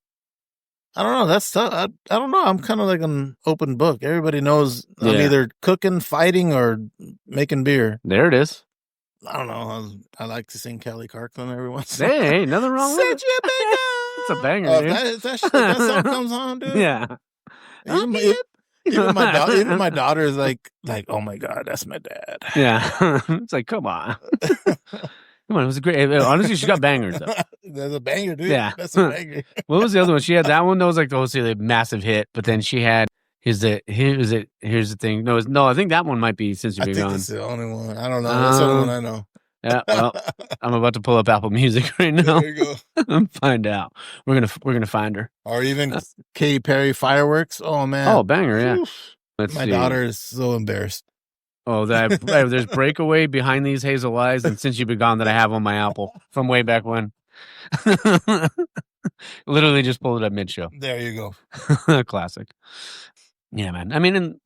That's tough. I don't know. I'm kind of like an open book. Everybody knows I'm either cooking, fighting, or making beer. There it is. I don't know. I like to sing Kelly Clarkson every once. Hey, ain't nothing wrong with it. It's a banger, dude. That song comes on, dude. Yeah. Even my daughter is like, oh my God, that's my dad. Yeah. It's like, come on. Come on, it was a great. Honestly, she got bangers though. That's a banger, dude. Yeah. That's a banger. What was the other one? She had that one that was like the massive hit, but then she had here's the thing. No, I think that one might be Since You've Been Gone. That's the only one. I don't know. That's the only one I know. Yeah, well, I'm about to pull up Apple Music right now. There you go. And find out. We're gonna find her. Or even Katy Perry Fireworks. Oh man. Oh, banger, yeah. My daughter is so embarrassed. Oh, there's Breakaway, Behind These Hazel Eyes, and Since You've Been Gone that I have on my Apple from way back when. Literally just pulled it up mid-show. There you go. Classic. Yeah, man. I mean, and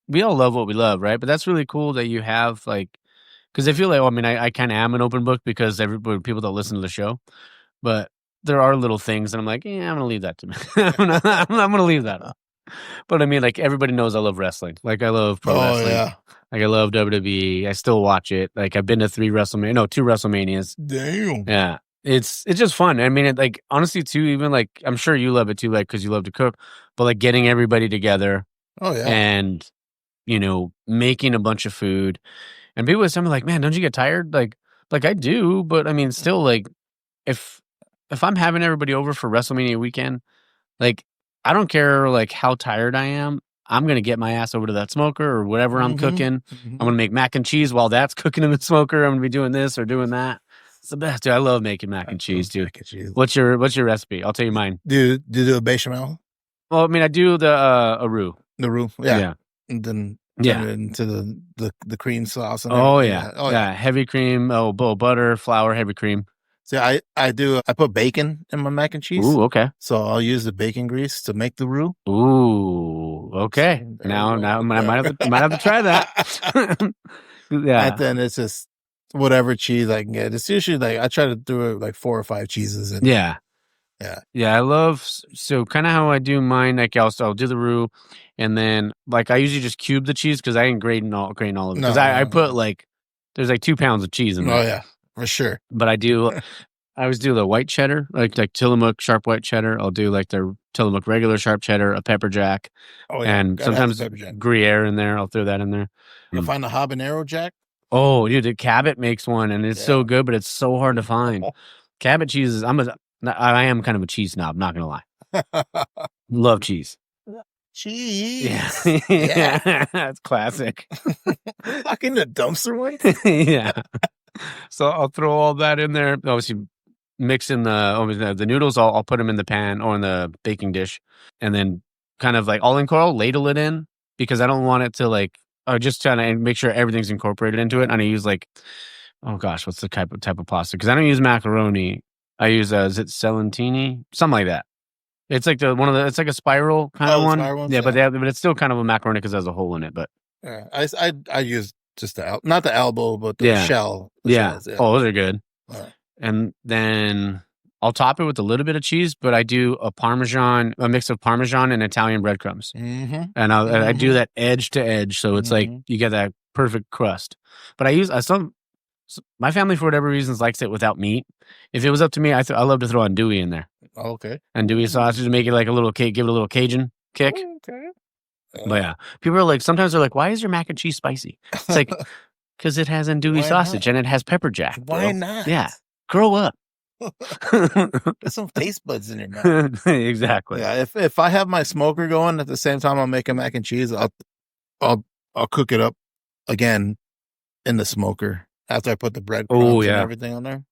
we all love what we love, right? But that's really cool that you have because I feel like, I kind of am an open book because people that listen to the show, but there are little things, and I'm like, yeah, I'm gonna leave that to me. I'm gonna leave that up. But I mean, like everybody knows I love wrestling. Like I love pro wrestling. Yeah. Like I love WWE. I still watch it. Like I've been to 2 WrestleManias. Damn. Yeah. It's just fun. I mean, like honestly too, even like I'm sure you love it too, like because you love to cook, but like getting everybody together Oh yeah. and making a bunch of food. And people would tell me like, man, don't you get tired? Like I do, but I mean, still like if I'm having everybody over for WrestleMania weekend, like I don't care like how tired I am. I'm gonna get my ass over to that smoker or whatever I'm cooking. I'm gonna make mac and cheese while that's cooking in the smoker. I'm gonna be doing this or doing that. It's the best, dude. I love making mac and cheese, dude. Mac and cheese. What's your recipe? I'll tell you mine. Do you do a bechamel? Well, I mean, I do the a roux. The roux, yeah. And then turn it into the cream sauce. And yeah. Heavy cream, butter, flour, heavy cream. See, I put bacon in my mac and cheese. Ooh, okay. So I'll use the bacon grease to make the roux. Ooh, okay. So now I might have to try that. Yeah. And then it's just whatever cheese I can get. It's usually like I try to do it like 4 or 5 cheeses. Yeah. I love so kind of how I do mine. Like I'll do the roux, and then like I usually just cube the cheese because I ain't grating all of it because I put like there's like 2 pounds of cheese in there. Oh yeah, for sure. But I always do the white cheddar, like Tillamook sharp white cheddar. I'll do like the Tillamook regular sharp cheddar, a pepper jack, and sometimes Gruyere in there. I'll throw that in there. You'll find the habanero jack. Oh, dude, the Cabot makes one, and it's so good, but it's so hard to find. Cabot cheese is I am kind of a cheese snob, not gonna lie. Love cheese. Cheese. Yeah. That's classic. Like in the dumpster way. Yeah. So I'll throw all that in there. Obviously, mix in the noodles. I'll put them in the pan or in the baking dish, and then kind of like I'll ladle it in because I don't want it to like. Just trying to make sure everything's incorporated into it. And I use like, oh gosh, what's the type of pasta? Because I don't use macaroni. I use is it Celentini? Something like that. It's like it's like a spiral kind of one. Ones, yeah, but it's still kind of a macaroni because there's a hole in it. But yeah, I use just not the elbow, but the shell. Shells, yeah. Oh, those are good. And then I'll top it with a little bit of cheese, but I do a mix of Parmesan and Italian breadcrumbs. And I do that edge to edge. So it's like you get that perfect crust. But I use my family, for whatever reasons, likes it without meat. If it was up to me, I love to throw andouille in there. Okay. Andouille sausage to make it like a little cake, give it a little Cajun kick. Okay. But yeah, people are like, sometimes they're like, why is your mac and cheese spicy? It's like, because it has andouille sausage and it has pepper jack. Why not? Yeah. Grow up. There's some taste buds in your mouth. Exactly. Yeah. If I have my smoker going at the same time I'm making mac and cheese, I'll cook it up again in the smoker after I put the breadcrumbs and everything on there.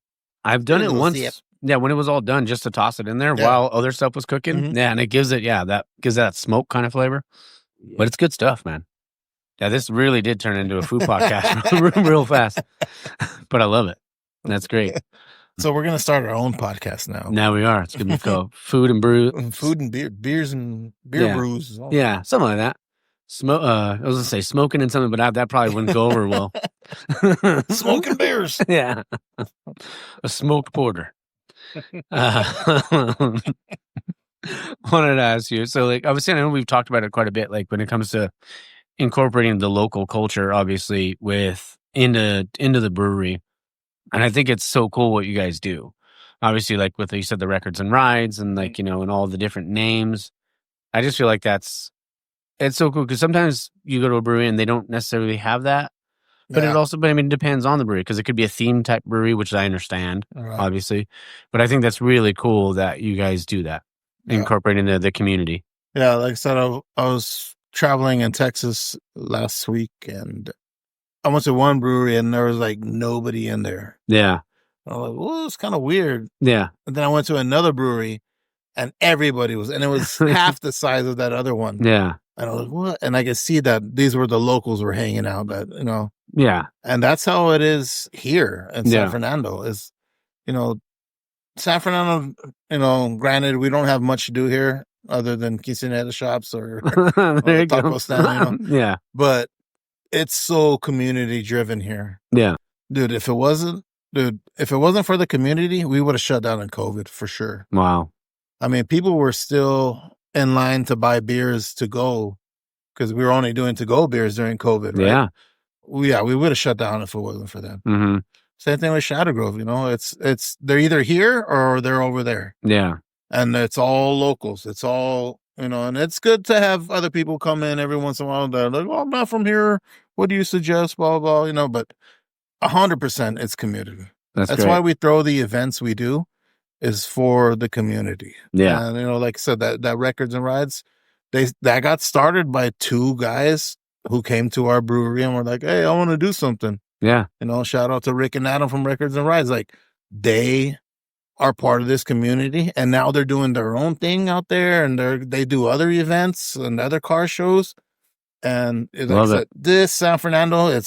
I've done it once. Yeah, when it was all done, just to toss it in there while other stuff was cooking. Yeah, and it gives it that smoke kind of flavor. But it's good stuff, man. Yeah, this really did turn into a food podcast real fast. But I love it. That's great. So we're gonna start our own podcast now. Now we are. It's gonna be called Food and Brew, Food and Beers and Beer Brews. Yeah, something like that. I was gonna say smoking and something, but that probably wouldn't go over well. Smoking beers. Yeah, a smoked porter. Wanted to ask you. So, like I was saying, I know we've talked about it quite a bit. Like when it comes to incorporating the local culture, obviously, into the brewery. And I think it's so cool what you guys do. Obviously, like you said, the records and rides and like, and all the different names. I just feel like it's so cool because sometimes you go to a brewery and they don't necessarily have that. But it depends on the brewery because it could be a theme type brewery, which I understand, obviously. But I think that's really cool that you guys do that, incorporating the community. Yeah, like I said, I was traveling in Texas last week and I went to one brewery and there was like nobody in there. Yeah. I was like, well, it's kind of weird. Yeah. And then I went to another brewery and everybody was, and it was half the size of that other one. Yeah. And I was like, what? And I could see that these were the locals were hanging out that, Yeah. And that's how it is here in San Fernando is, San Fernando, granted, we don't have much to do here other than quinceañera shops or taco stand, Yeah. But it's so community driven here. Yeah. Dude, if it wasn't dude, if it wasn't for the community, we would have shut down in COVID for sure. Wow. I mean, people were still in line to buy beers to go because we were only doing to go beers during COVID, right? Yeah. We would have shut down if it wasn't for them. Mm-hmm. Same thing with Shadow Grove, you know, it's they're either here or they're over there. Yeah. And it's all locals. It's all, you know, and it's good to have other people come in every once in a while. They're like, oh, I'm not from here. What do you suggest? Blah, blah, blah, you know, but 100% it's community. That's great. why we throw the events we do is for the community. Yeah. And, you know, like I said, that Records and Rides, that got started by two guys who came to our brewery and were like, hey, I want to do something. Yeah. You know, shout out to Rick and Adam from Records and Rides. Like, they are part of this community, and now they're doing their own thing out there, and they do other events and other car shows. And like Love I said, it. this San Fernando,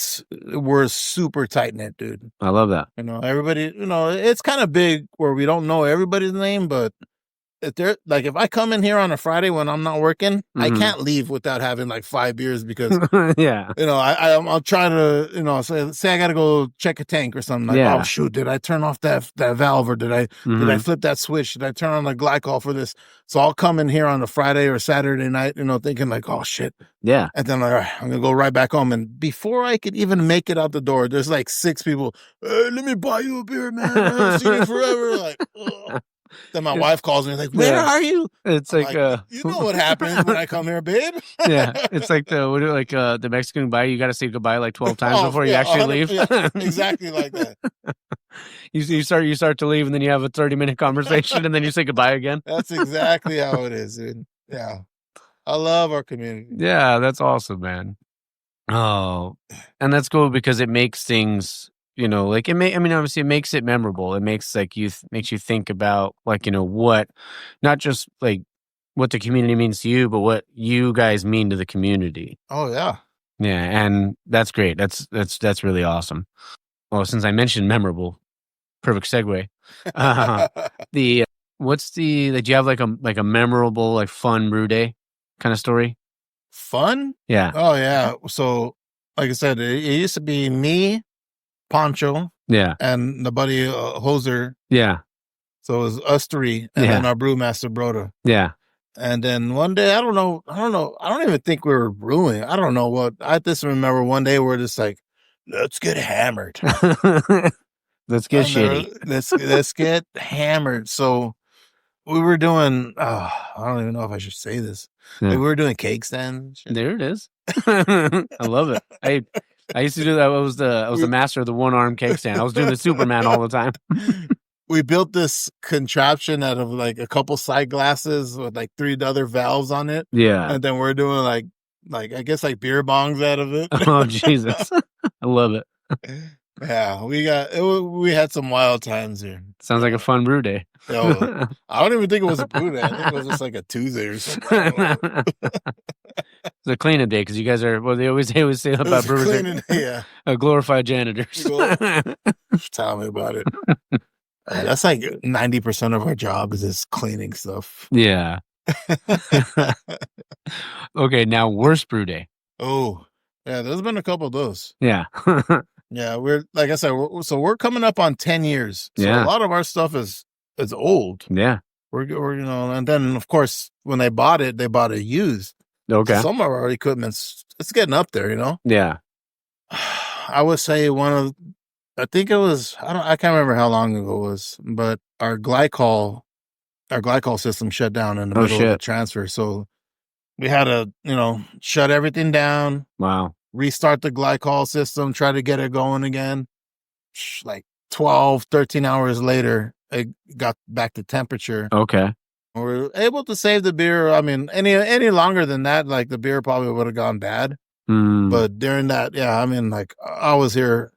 we're super tight knit, dude. I love that. You know, everybody, you know, it's kind of big where we don't know everybody's name, but if I come in here on a Friday when I'm not working, I can't leave without having like 5 beers because, yeah, you know, I'll try to, you know, say I got to go check a tank or something. Like, oh shoot, did I turn off that valve, or did I flip that switch? Did I turn on the glycol for this? So I'll come in here on a Friday or Saturday night, you know, thinking like, oh shit. Yeah. And then I'm gonna go right back home. And before I could even make it out the door, there's like 6 people. Hey, let me buy you a beer, man. I haven't seen you forever. Like, ugh. Then my wife calls me like, where are you? It's I'm like you know what happens when I come here, babe. Yeah, it's like the Mexican goodbye. You got to say goodbye like 12 times before you actually leave. Yeah, exactly like that. You start to leave, and then you have a 30-minute conversation, and then you say goodbye again. That's exactly how it is, dude. Yeah, I love our community. Yeah, that's awesome, man. Oh, and that's cool because it makes things, you know, like obviously it makes it memorable. It makes makes you think about like, you know, what, not just like what the community means to you, but what you guys mean to the community. Oh yeah. Yeah. And that's great. That's really awesome. Well, since I mentioned memorable, perfect segue. Do you have like a memorable, like fun brew day kind of story? Fun? Yeah. Oh yeah. So like I said, it used to be me, Pancho, and the buddy Hoser. Yeah. So it was us 3, and then our brewmaster Broda. Yeah. And then one day, I don't know. I don't even think we were brewing. I don't know what. I just remember one day we're just like, let's get hammered. Let's get shitty. Let's get hammered. So we were doing. I don't even know if I should say this. Yeah. Like we were doing cake stands. There it is. I love it. I used to do that. I was the master of the one-arm cake stand. I was doing the Superman all the time. We built this contraption out of like a couple side glasses with like 3 other valves on it. Yeah. And then we're doing like I guess like beer bongs out of it. Oh Jesus. I love it. Yeah, we had some wild times here. Sounds like a fun brew day. Yo, I don't even think it was a brew day. I think it was just like a Tuesday or something. It's a cleaning day because you guys are. Well, they always say about brewers. Yeah, glorified janitors. Tell me about it. That's like 90% of our job is just cleaning stuff. Yeah. Okay, now worst brew day. Oh, yeah. There's been a couple of those. Yeah. Yeah, we're like I said. We're coming up on 10 years. So a lot of our stuff is old. Yeah. We're you know, and then of course when they bought it used. Okay. So some of our equipment's it's getting up there, you know. Yeah. I would say I think it was I can't remember how long ago it was, but our glycol system shut down in the middle of the transfer. So we had to, you know, shut everything down. Wow. Restart the glycol system, try to get it going again. Like 12, 13 hours later, it got back to temperature. Okay. We were able to save the beer. I mean, any longer than that, like the beer probably would have gone bad. But during that, yeah, I mean, like I was here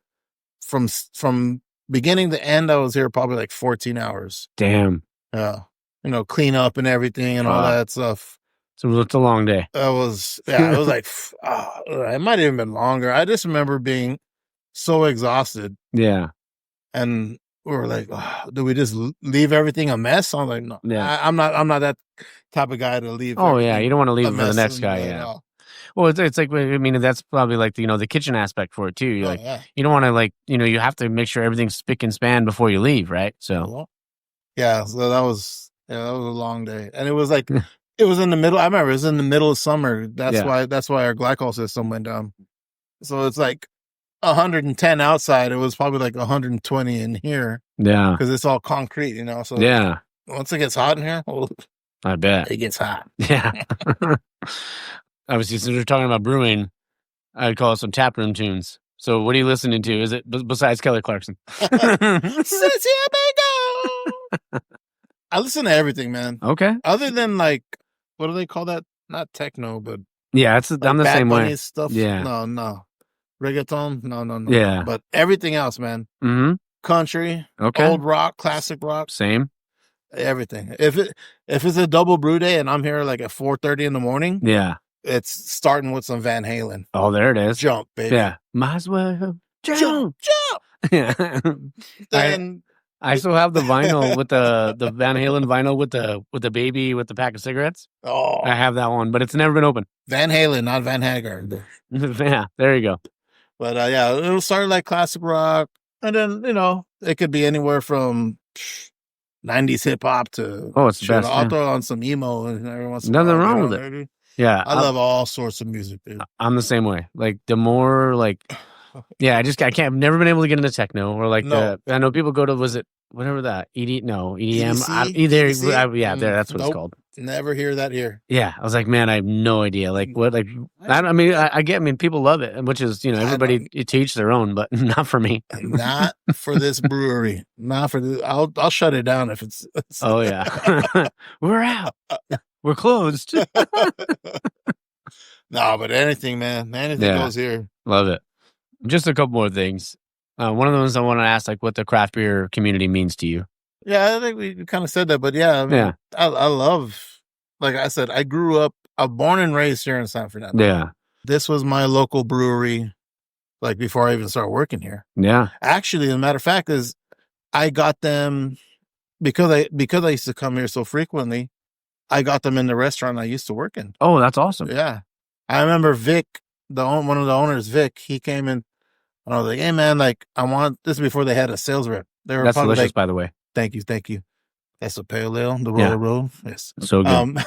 from beginning to end. I was here probably like 14 hours. Damn. Yeah. You know, clean up and everything and all that stuff. So it's a long day. It was like, it might have even been longer. I just remember being so exhausted. Yeah. And we were like, do we just leave everything a mess? I'm like, no, I'm not that type of guy to leave. Oh yeah. You don't want to leave it for the next guy. Yeah. Well, it's like, I mean, that's probably like, the kitchen aspect for it too. You're like, yeah. you don't want to like, you have to make sure everything's spick and span before you leave, right? So, Yeah, so that was a long day. And it was like, it was in the middle. I remember it was in the middle of summer. That's why our glycol system went down. So it's like 110 outside. It was probably like 120 in here. Yeah. Because it's all concrete, So yeah, once it gets hot in here, I bet. it gets hot. Yeah. Obviously, since we're talking about brewing, I'd call it some taproom tunes. So what are you listening to? Is it besides Kelly Clarkson? I listen to everything, man. Okay. Other than like, what do they call that? Not techno, but yeah, I'm the Bad same Bunny way. stuff. Yeah. No. Reggaeton? No. Yeah. But everything else, man. Mm-hmm. Country, Okay. old rock, classic rock. Same. Everything. If it's a double brew day and I'm here like at 4:30 in the morning, Yeah. it's starting with some Van Halen. Oh, there it is. Jump, baby. Yeah. Might as well jump. Yeah. I still have the vinyl with the Van Halen vinyl with the baby with the pack of cigarettes. Oh, I have that one, but it's never been open. Van Halen, not Van Hagar. Yeah, there you go. But yeah, it'll start like classic rock, and then it could be anywhere from 90s hip hop to it's the best. I'll throw on some emo and every once in a Nothing while, wrong with it. Maybe. Yeah, I love all sorts of music, dude. I'm the same way. Like the more like. Yeah, I can't. I've never been able to get into techno or like I know people go to whatever that EDM. EDC? That's what it's called. Never hear that here. Yeah, I was like, man, I have no idea. Like what? Like I mean, people love it, which is everybody to each their own, but not for me. Not for this brewery. Not for this. I'll shut it down if it's. Oh yeah, we're out. We're closed. No, but anything, man. Anything goes here. Love it. Just a couple more things. One of the ones I want to ask, like, what the craft beer community means to you. Yeah, I think we kind of said that, but yeah, I mean, I love, like I said, I'm born and raised here in San Fernando. Yeah. This was my local brewery, like before I even started working here. Yeah. Actually, as a matter of fact, is I got them because I used to come here so frequently. I got them in the restaurant I used to work in. Oh, that's awesome. Yeah, I remember Vic, one of the owners, Vic. He came in. And I was like, hey, man, like, I want this before they had a sales rep. That's delicious, by the way. Thank you. That's a pale ale, the Royal Road. Yes. So good.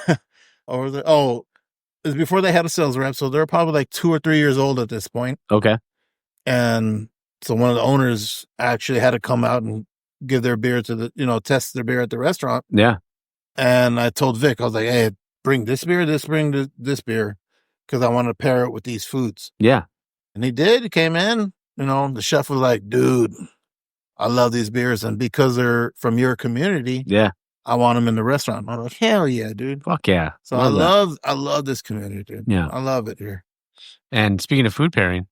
It's before they had a sales rep. So they're probably like 2 or 3 years old at this point. Okay. And so one of the owners actually had to come out and give their beer to test their beer at the restaurant. Yeah. And I told Vic, I was like, hey, bring this beer, bring this beer, because I want to pair it with these foods. Yeah. And he did. He came in. The chef was like, dude, I love these beers. And because they're from your community, I want them in the restaurant. I'm like, hell yeah, dude. Fuck yeah. So I love this community, dude. Yeah. I love it here. And speaking of food pairing,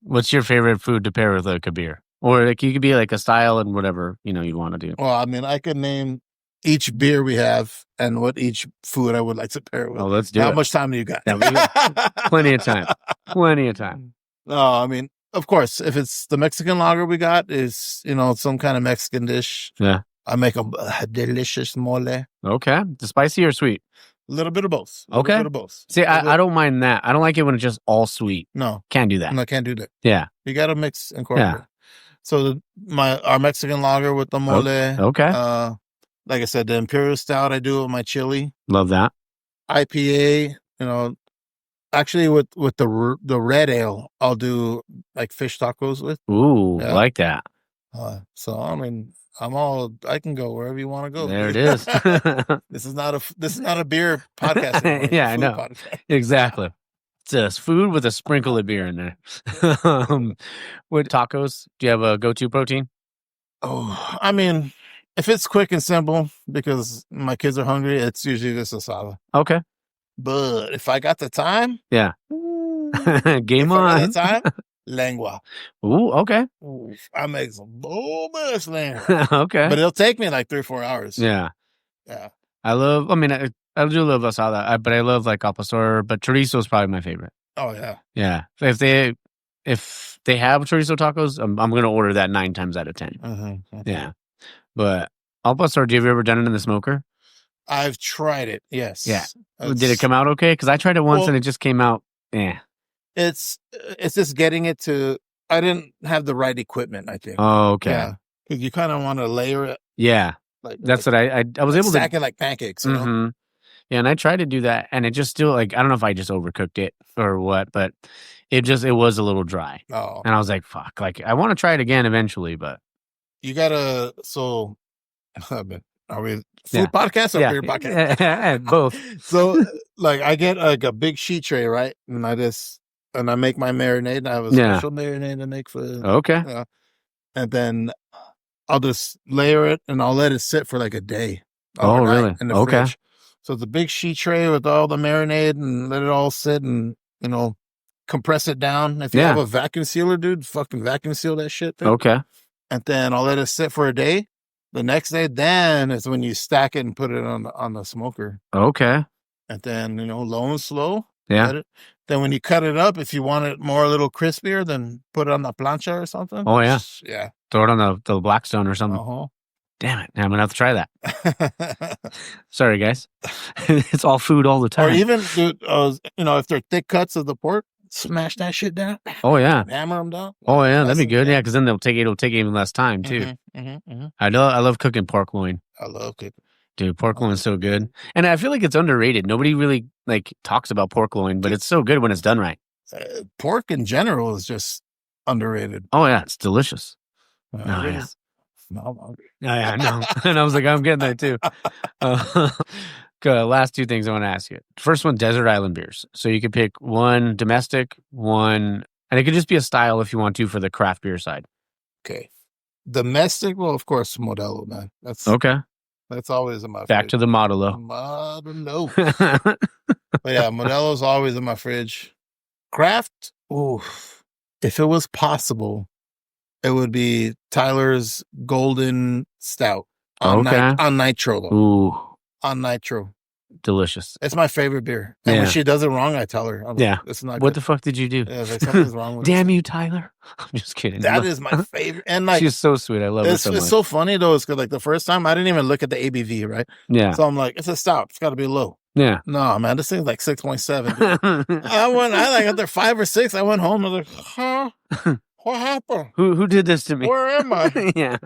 what's your favorite food to pair with a beer? Or like you could be like a style and whatever, you want to do. Well, I mean, I could name each beer we have and what each food I would like to pair with. Oh, let's do it. How much time do you got? Plenty of time. Plenty of time. No, I mean, of course, if it's the Mexican lager we got is, some kind of Mexican dish. Yeah. I make a delicious mole. Okay. The spicy or sweet? A little bit of both. Okay. A little bit of both. See, I don't mind that. I don't like it when it's just all sweet. No. Can't do that. No, can't do that. Yeah. You got to mix and incorporate. Yeah. So our Mexican lager with the mole. Okay. Like I said, the Imperial Stout I do with my chili. Love that. IPA, actually with the red ale, I'll do like fish tacos with. Ooh, I like that. So I mean, I can go wherever you want to go. There it is. This is not a beer podcast anymore. Yeah, I know. Podcast. Exactly. It's just food with a sprinkle of beer in there. With tacos, do you have a go-to protein? Oh, I mean, if it's quick and simple, because my kids are hungry, it's usually just asada. Okay. But if I got the time, yeah. Game on. I got the time, lengua. Ooh, okay. Ooh, I make some bulbous lengua. Okay. But it'll take me like 3 or 4 hours. Yeah. Yeah. I do love asada, but I love like al pastor, but chorizo is probably my favorite. Oh, yeah. Yeah. If they have chorizo tacos, I'm going to order that 9 times out of 10. Mm-hmm. Yeah. But al pastor, have you ever done it in the smoker? I've tried it. Yes. Yeah. Did it come out okay? Because I tried it once and it just came out. Yeah. It's just getting it to. I didn't have the right equipment, I think. Oh, okay. Yeah, because you kind of want to layer it. Yeah, that's what I was able to stack it like pancakes. You know? Yeah, and I tried to do that, and it just still like I don't know if I just overcooked it or what, but it was a little dry. Oh, and I was like, fuck, like I want to try it again eventually, but you gotta. So, are we food podcast or beer podcast? Yeah, both. So, like, I get like a big sheet tray, right, and I make my marinade. And I have a special marinade to make for. Okay. And then I'll just layer it and I'll let it sit for like a day. Oh, really? In the fridge. So it's a big sheet tray with all the marinade and let it all sit and, compress it down. If you have a vacuum sealer, dude, fucking vacuum seal that shit. Dude. Okay. And then I'll let it sit for a day. The next day, then is when you stack it and put it on the smoker. Okay. And then, low and slow. Yeah. Then when you cut it up, if you want it more a little crispier, then put it on the plancha or something. Oh, yeah. Yeah. Throw it on the Blackstone or something. Uh-huh. Damn it. I'm going to have to try that. Sorry, guys. It's all food all the time. Or even, dude, if they're thick cuts of the pork, smash that shit down. Oh, yeah. Hammer them down. Oh, yeah. That'd be good. Yeah, because then it'll take even less time, too. I love cooking pork loin. I love cooking. Dude, pork loin is so good. And I feel like it's underrated. Nobody really, talks about pork loin, but it's so good when it's done right. Pork in general is just underrated. Oh, yeah. It's delicious. No, yeah. I'm hungry. Yeah, I know. And I was like, I'm getting that too. Last two things I want to ask you. First one, desert island beers. So you could pick one domestic, one, and it could just be a style if you want to for the craft beer side. Okay. Domestic, well, of course, Modelo, man. That's okay. That's always in my Back fridge. to the Modelo. But yeah, Modelo's always in my fridge. Craft, ooh. If it was possible, it would be Tyler's Golden Stout on nitro. Though. Ooh. On nitro. Delicious. It's my favorite beer. And when she does it wrong, I tell her. It's not what good. the fuck did you do? Yeah, like something's wrong with Damn you, Tyler. I'm just kidding. That is my favorite. And she's so sweet. I love her so much. It's so funny though. It's good. The first time I didn't even look at the ABV, right? Yeah. So I'm like, it's a stout. It's got to be low. Yeah. No, man, this thing's like 6.7. I got there 5 or 6. I went home. I was like, huh? What happened? Who did this to me? Where am I? Yeah.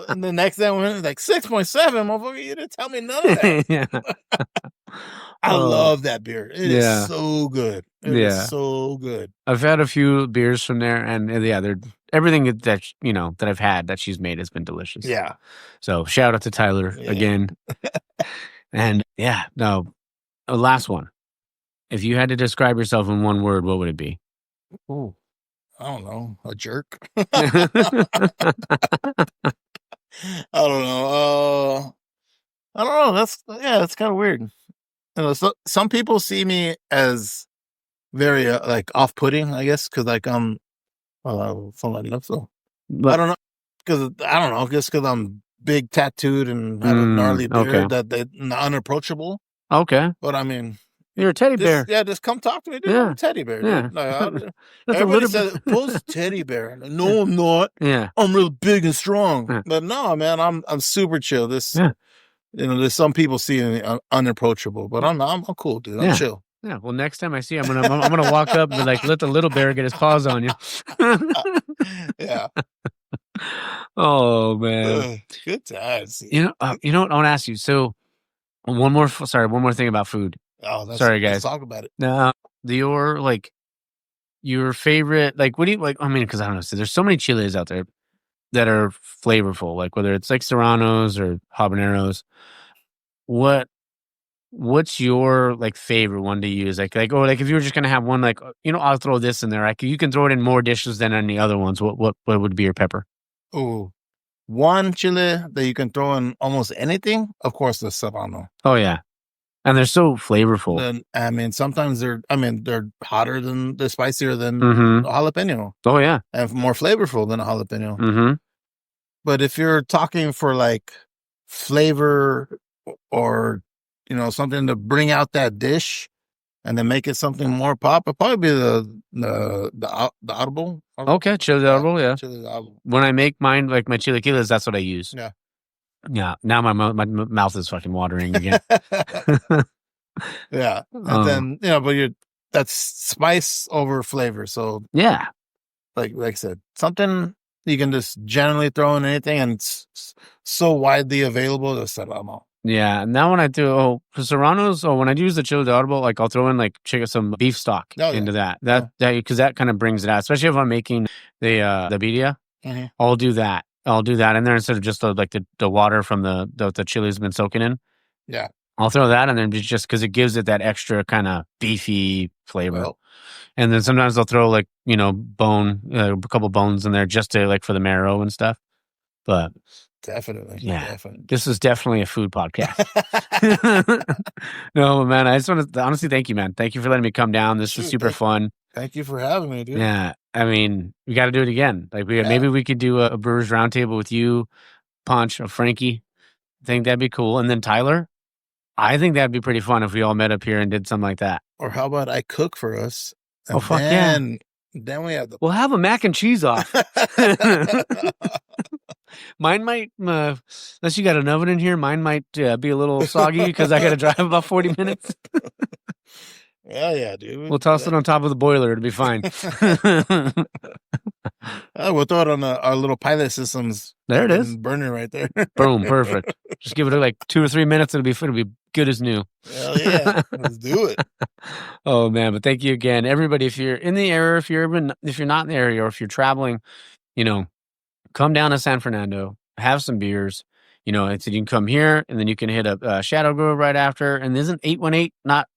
And the next day I went like 6.7. Motherfucker, you didn't tell me none of that. Yeah. I love that beer. It is so good. It is so good. I've had a few beers from there, and they're everything that that I've had that she's made has been delicious. Yeah. So shout out to Tyler again. And last one. If you had to describe yourself in one word, what would it be? Ooh. I don't know. A jerk. I don't know. That's kind of weird. Some people see me as very off-putting, I guess, because I'm somebody else. So I don't know, just because I'm big tattooed and have a gnarly beard that they're unapproachable. Okay, but I mean. You're a teddy bear. Just come talk to me, dude. I'm a teddy bear. Yeah. Everybody says, "Post a teddy bear." No, I'm not. Yeah. I'm real big and strong. Yeah. But no, man, I'm super chill. There's some people see me unapproachable, but I'm cool, dude. I'm chill. Yeah. Well, next time I see you, I'm gonna walk up and let the little bear get his paws on you. Yeah. Oh man. Good times. You know what I want to ask you. So one more thing about food. Oh, sorry, guys. Let's talk about it. Now, your favorite, what do you like? I mean, because I don't know. So there's so many chiles out there that are flavorful, whether it's serranos or habaneros. What's your favorite one to use? If you were just gonna have one, I'll throw this in there. You can throw it in more dishes than any other ones. What would be your pepper? Oh, one chili that you can throw in almost anything. Of course, the serrano. Oh yeah. And they're so flavorful. I mean, sometimes they're hotter they're spicier than jalapeno. Oh, yeah. And more flavorful than a jalapeno. Mm-hmm. But if you're talking for flavor or, something to bring out that dish and then make it something more pop, it'd probably be the audible. Okay, chili audible, yeah. Chili audible. When I make mine, my chilaquiles, that's what I use. Yeah. Yeah. Now my mouth is fucking watering again. Yeah. And then, but that's spice over flavor. So yeah. like I said, something you can just generally throw in anything, and it's so widely available. That's all. Yeah. Now when I do for serranos, when I use the chili delectable, like I'll throw in some beef stock into that. That because that kind of brings it out, especially if I'm making the birria. Mm-hmm. I'll do that in there instead of just the water from the chili's been soaking in. Yeah. I'll throw that in there just because it gives it that extra kind of beefy flavor. Well, and then sometimes I'll throw a couple bones in there just to for the marrow and stuff. But definitely. This is definitely a food podcast. No, man, I just want to honestly thank you, man. Thank you for letting me come down. This was super fun. Thank you for having me, dude. Yeah. I mean, we got to do it again. Maybe we could do a Brewers Roundtable with you, Punch, or Frankie. I think that'd be cool. And then Tyler. I think that'd be pretty fun if we all met up here and did something like that. Or how about I cook for us? Oh, fuck yeah. Then we have we'll have a mac and cheese off. Mine might, unless you got an oven in here, mine might be a little soggy because I got to drive about 40 minutes. Yeah, dude. We'll toss it on top of the boiler. It'll be fine. We'll throw it on our little pilot systems. There it is. Burner right there. Boom. Perfect. Just give it 2 or 3 minutes. It'll be good as new. Hell yeah. Let's do it. Oh, man. But thank you again. Everybody, if you're in the area, if you're not in the area, or if you're traveling, come down to San Fernando, have some beers. You can come here and then you can hit up Shadow Grove right after. And isn't 818 not?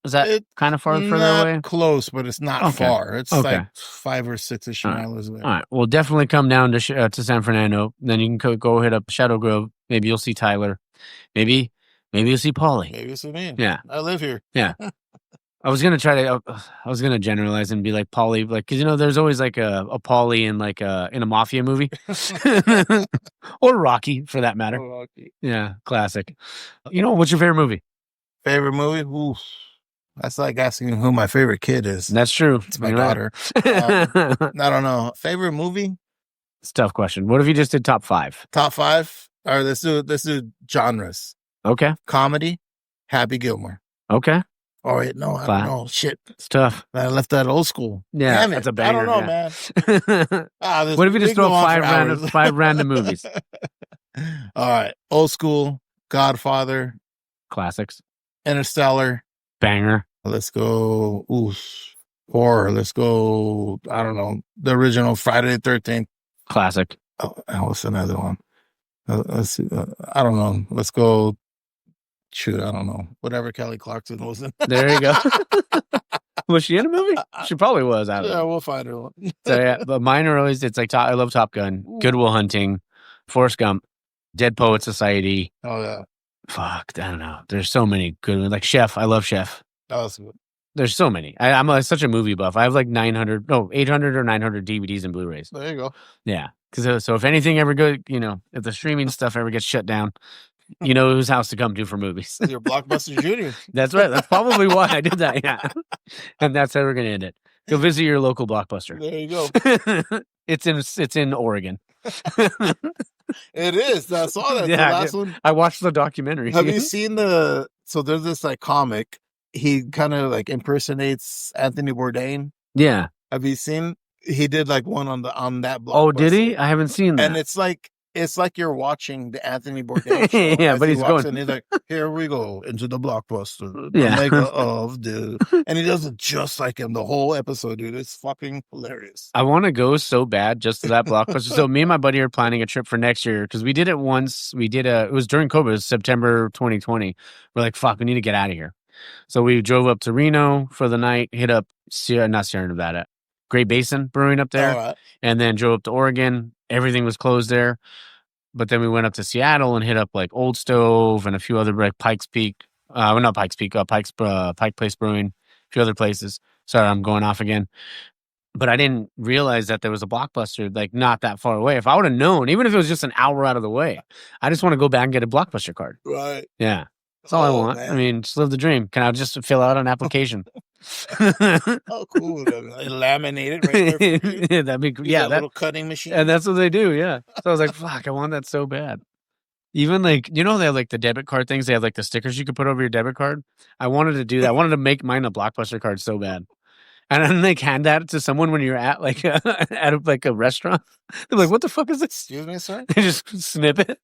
Is that kind of far further away? Close, but it's not far. It's like 5 or 6-ish miles away. All right. Well, definitely come down to San Fernando. Then you can go hit up Shadow Grove. Maybe you'll see Tyler. Maybe you'll see Paulie. Maybe you'll see me. Yeah. I live here. Yeah. I was gonna generalize and be like Paulie, because there's always a Paulie in a mafia movie, or Rocky for that matter. Rocky. Yeah, classic. What's your favorite movie? Favorite movie? Ooh. That's like asking who my favorite kid is. That's true. It's my daughter. I don't know. Favorite movie? It's a tough question. What if you just did top 5? Top 5? All right, let's do genres. Okay. Comedy, Happy Gilmore. Okay. All right, no, I don't know. Shit. It's tough. I left that old school. Yeah, damn it. That's a banger. I don't know, man. What if you just throw 5 random movies? All right. Old school, Godfather. Classics. Interstellar. Banger. Let's go. Horror. Let's go. I don't know. The original Friday the 13th. Classic. Oh, what's another one? Let's see. I don't know. Let's go. Shoot, I don't know. Whatever Kelly Clarkson was in. There you go. Was she in a movie? She probably was. I don't know. We'll find her one. So yeah, but mine are always, it's I love Top Gun, Good Will Hunting, Forrest Gump, Dead Poet Society. Oh yeah. Fuck, I don't know. There's so many good ones. Like Chef. I love Chef. That was good. There's so many. I'm such a movie buff. I have 800 or 900 DVDs and Blu-rays. There you go. Yeah. So if anything ever goes, if the streaming stuff ever gets shut down, you know whose house to come to for movies. Your Blockbuster Junior. That's right. That's probably why I did that. Yeah. And that's how we're going to end it. Go visit your local Blockbuster. There you go. It's in Oregon. It is. I saw that. Yeah, the last one. I watched the documentary. Have you seen so there's this comic. He kind of impersonates Anthony Bourdain. Yeah. Have you seen? He did one on that Blockbuster. Oh, did he? I haven't seen that. And it's like you're watching the Anthony Bourdain show. Yeah, but he's going. And he's like, "Here we go into the Blockbuster." Yeah. And he does it just like him the whole episode, dude. It's fucking hilarious. I want to go so bad just to that Blockbuster. So me and my buddy are planning a trip for next year because we did it once. It was during COVID. It was September 2020. We're like, fuck, we need to get out of here. So we drove up to Reno for the night, hit up Sierra Nevada, Great Basin Brewing up there, right. And then drove up to Oregon. Everything was closed there. But then we went up to Seattle and hit up Old Stove and a few other Pikes Peak. Not Pikes Peak, Pike Place Brewing, a few other places. Sorry, I'm going off again. But I didn't realize that there was a Blockbuster not that far away. If I would have known, even if it was just an hour out of the way, I just want to go back and get a Blockbuster card. Right. Yeah. That's all I want. Man. I mean, just live the dream. Can I just fill out an application? Oh, cool. Laminate it right there for you. Yeah, that'd be cool. Yeah, that little cutting machine. And that's what they do, yeah. So I was like, fuck, I want that so bad. Even like, they have like the debit card things. They have like the stickers you could put over your debit card. I wanted to do that. I wanted to make mine a Blockbuster card so bad. And then like hand that to someone when you're at like like a restaurant. They're like, "What the fuck is this?" Excuse me, sir. They just snip it.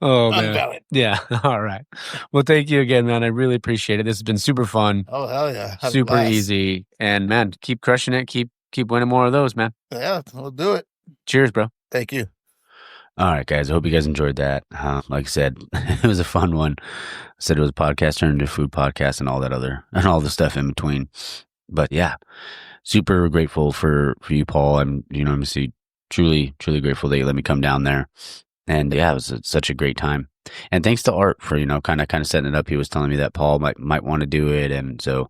Oh man. Unvalid. Yeah. All right. Well, thank you again, man. I really appreciate it. This has been super fun. Oh hell yeah! Had a Super blast. easy. And man, keep crushing it. Keep winning more of those, man. Yeah, we'll do it. Cheers, bro. Thank you. All right, guys. I hope you guys enjoyed that. Like I said, it was a fun one. I said it was a podcast turned into a food podcast and all that and all the stuff in between. But yeah, super grateful for you, Paul. I'm, obviously truly, truly grateful that you let me come down there. And yeah, it was such a great time. And thanks to Art for, kind of setting it up. He was telling me that Paul might want to do it. And so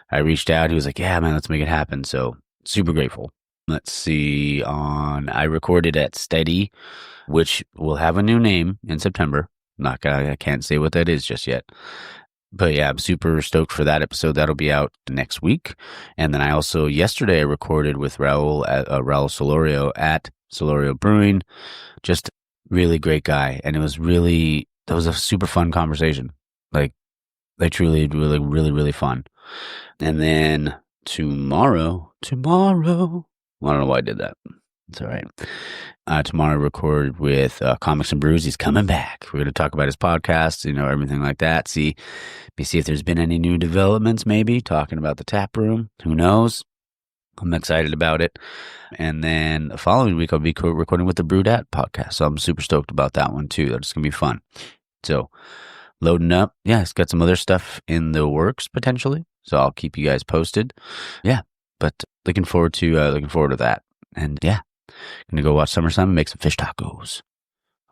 I reached out. He was like, "Yeah, man, let's make it happen." So super grateful. Let's see. I recorded at Steady, which will have a new name in September. I can't say what that is just yet. But yeah, I'm super stoked for that episode. That'll be out next week. And then yesterday I recorded with Raul Solorio at Solorio Brewing. Just really great guy. And that was a super fun conversation. Like truly, really, really, really fun. And then tomorrow, I don't know why I did that. It's all right. Tomorrow I record with Comics and Brews. He's coming back. We're going to talk about his podcast, everything like that. See if there's been any new developments, maybe talking about the Taproom. Who knows? I'm excited about it. And then the following week I'll be recording with the Brewdat podcast. So I'm super stoked about that one too. That's going to be fun. So loading up. Yeah, it's got some other stuff in the works potentially. So I'll keep you guys posted. Yeah, but looking forward to that. And yeah, gonna go watch Summer Sun and make some fish tacos.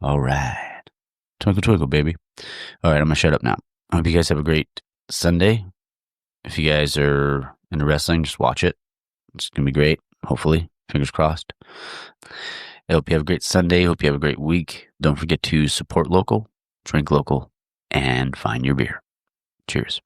All right. Twinkle, twinkle, baby. All right, I'm gonna shut up now. I hope you guys have a great Sunday. If you guys are into wrestling, just watch it. It's gonna be great. Hopefully. Fingers crossed. I hope you have a great Sunday. Hope you have a great week. Don't forget to support local, drink local, and find your beer. Cheers.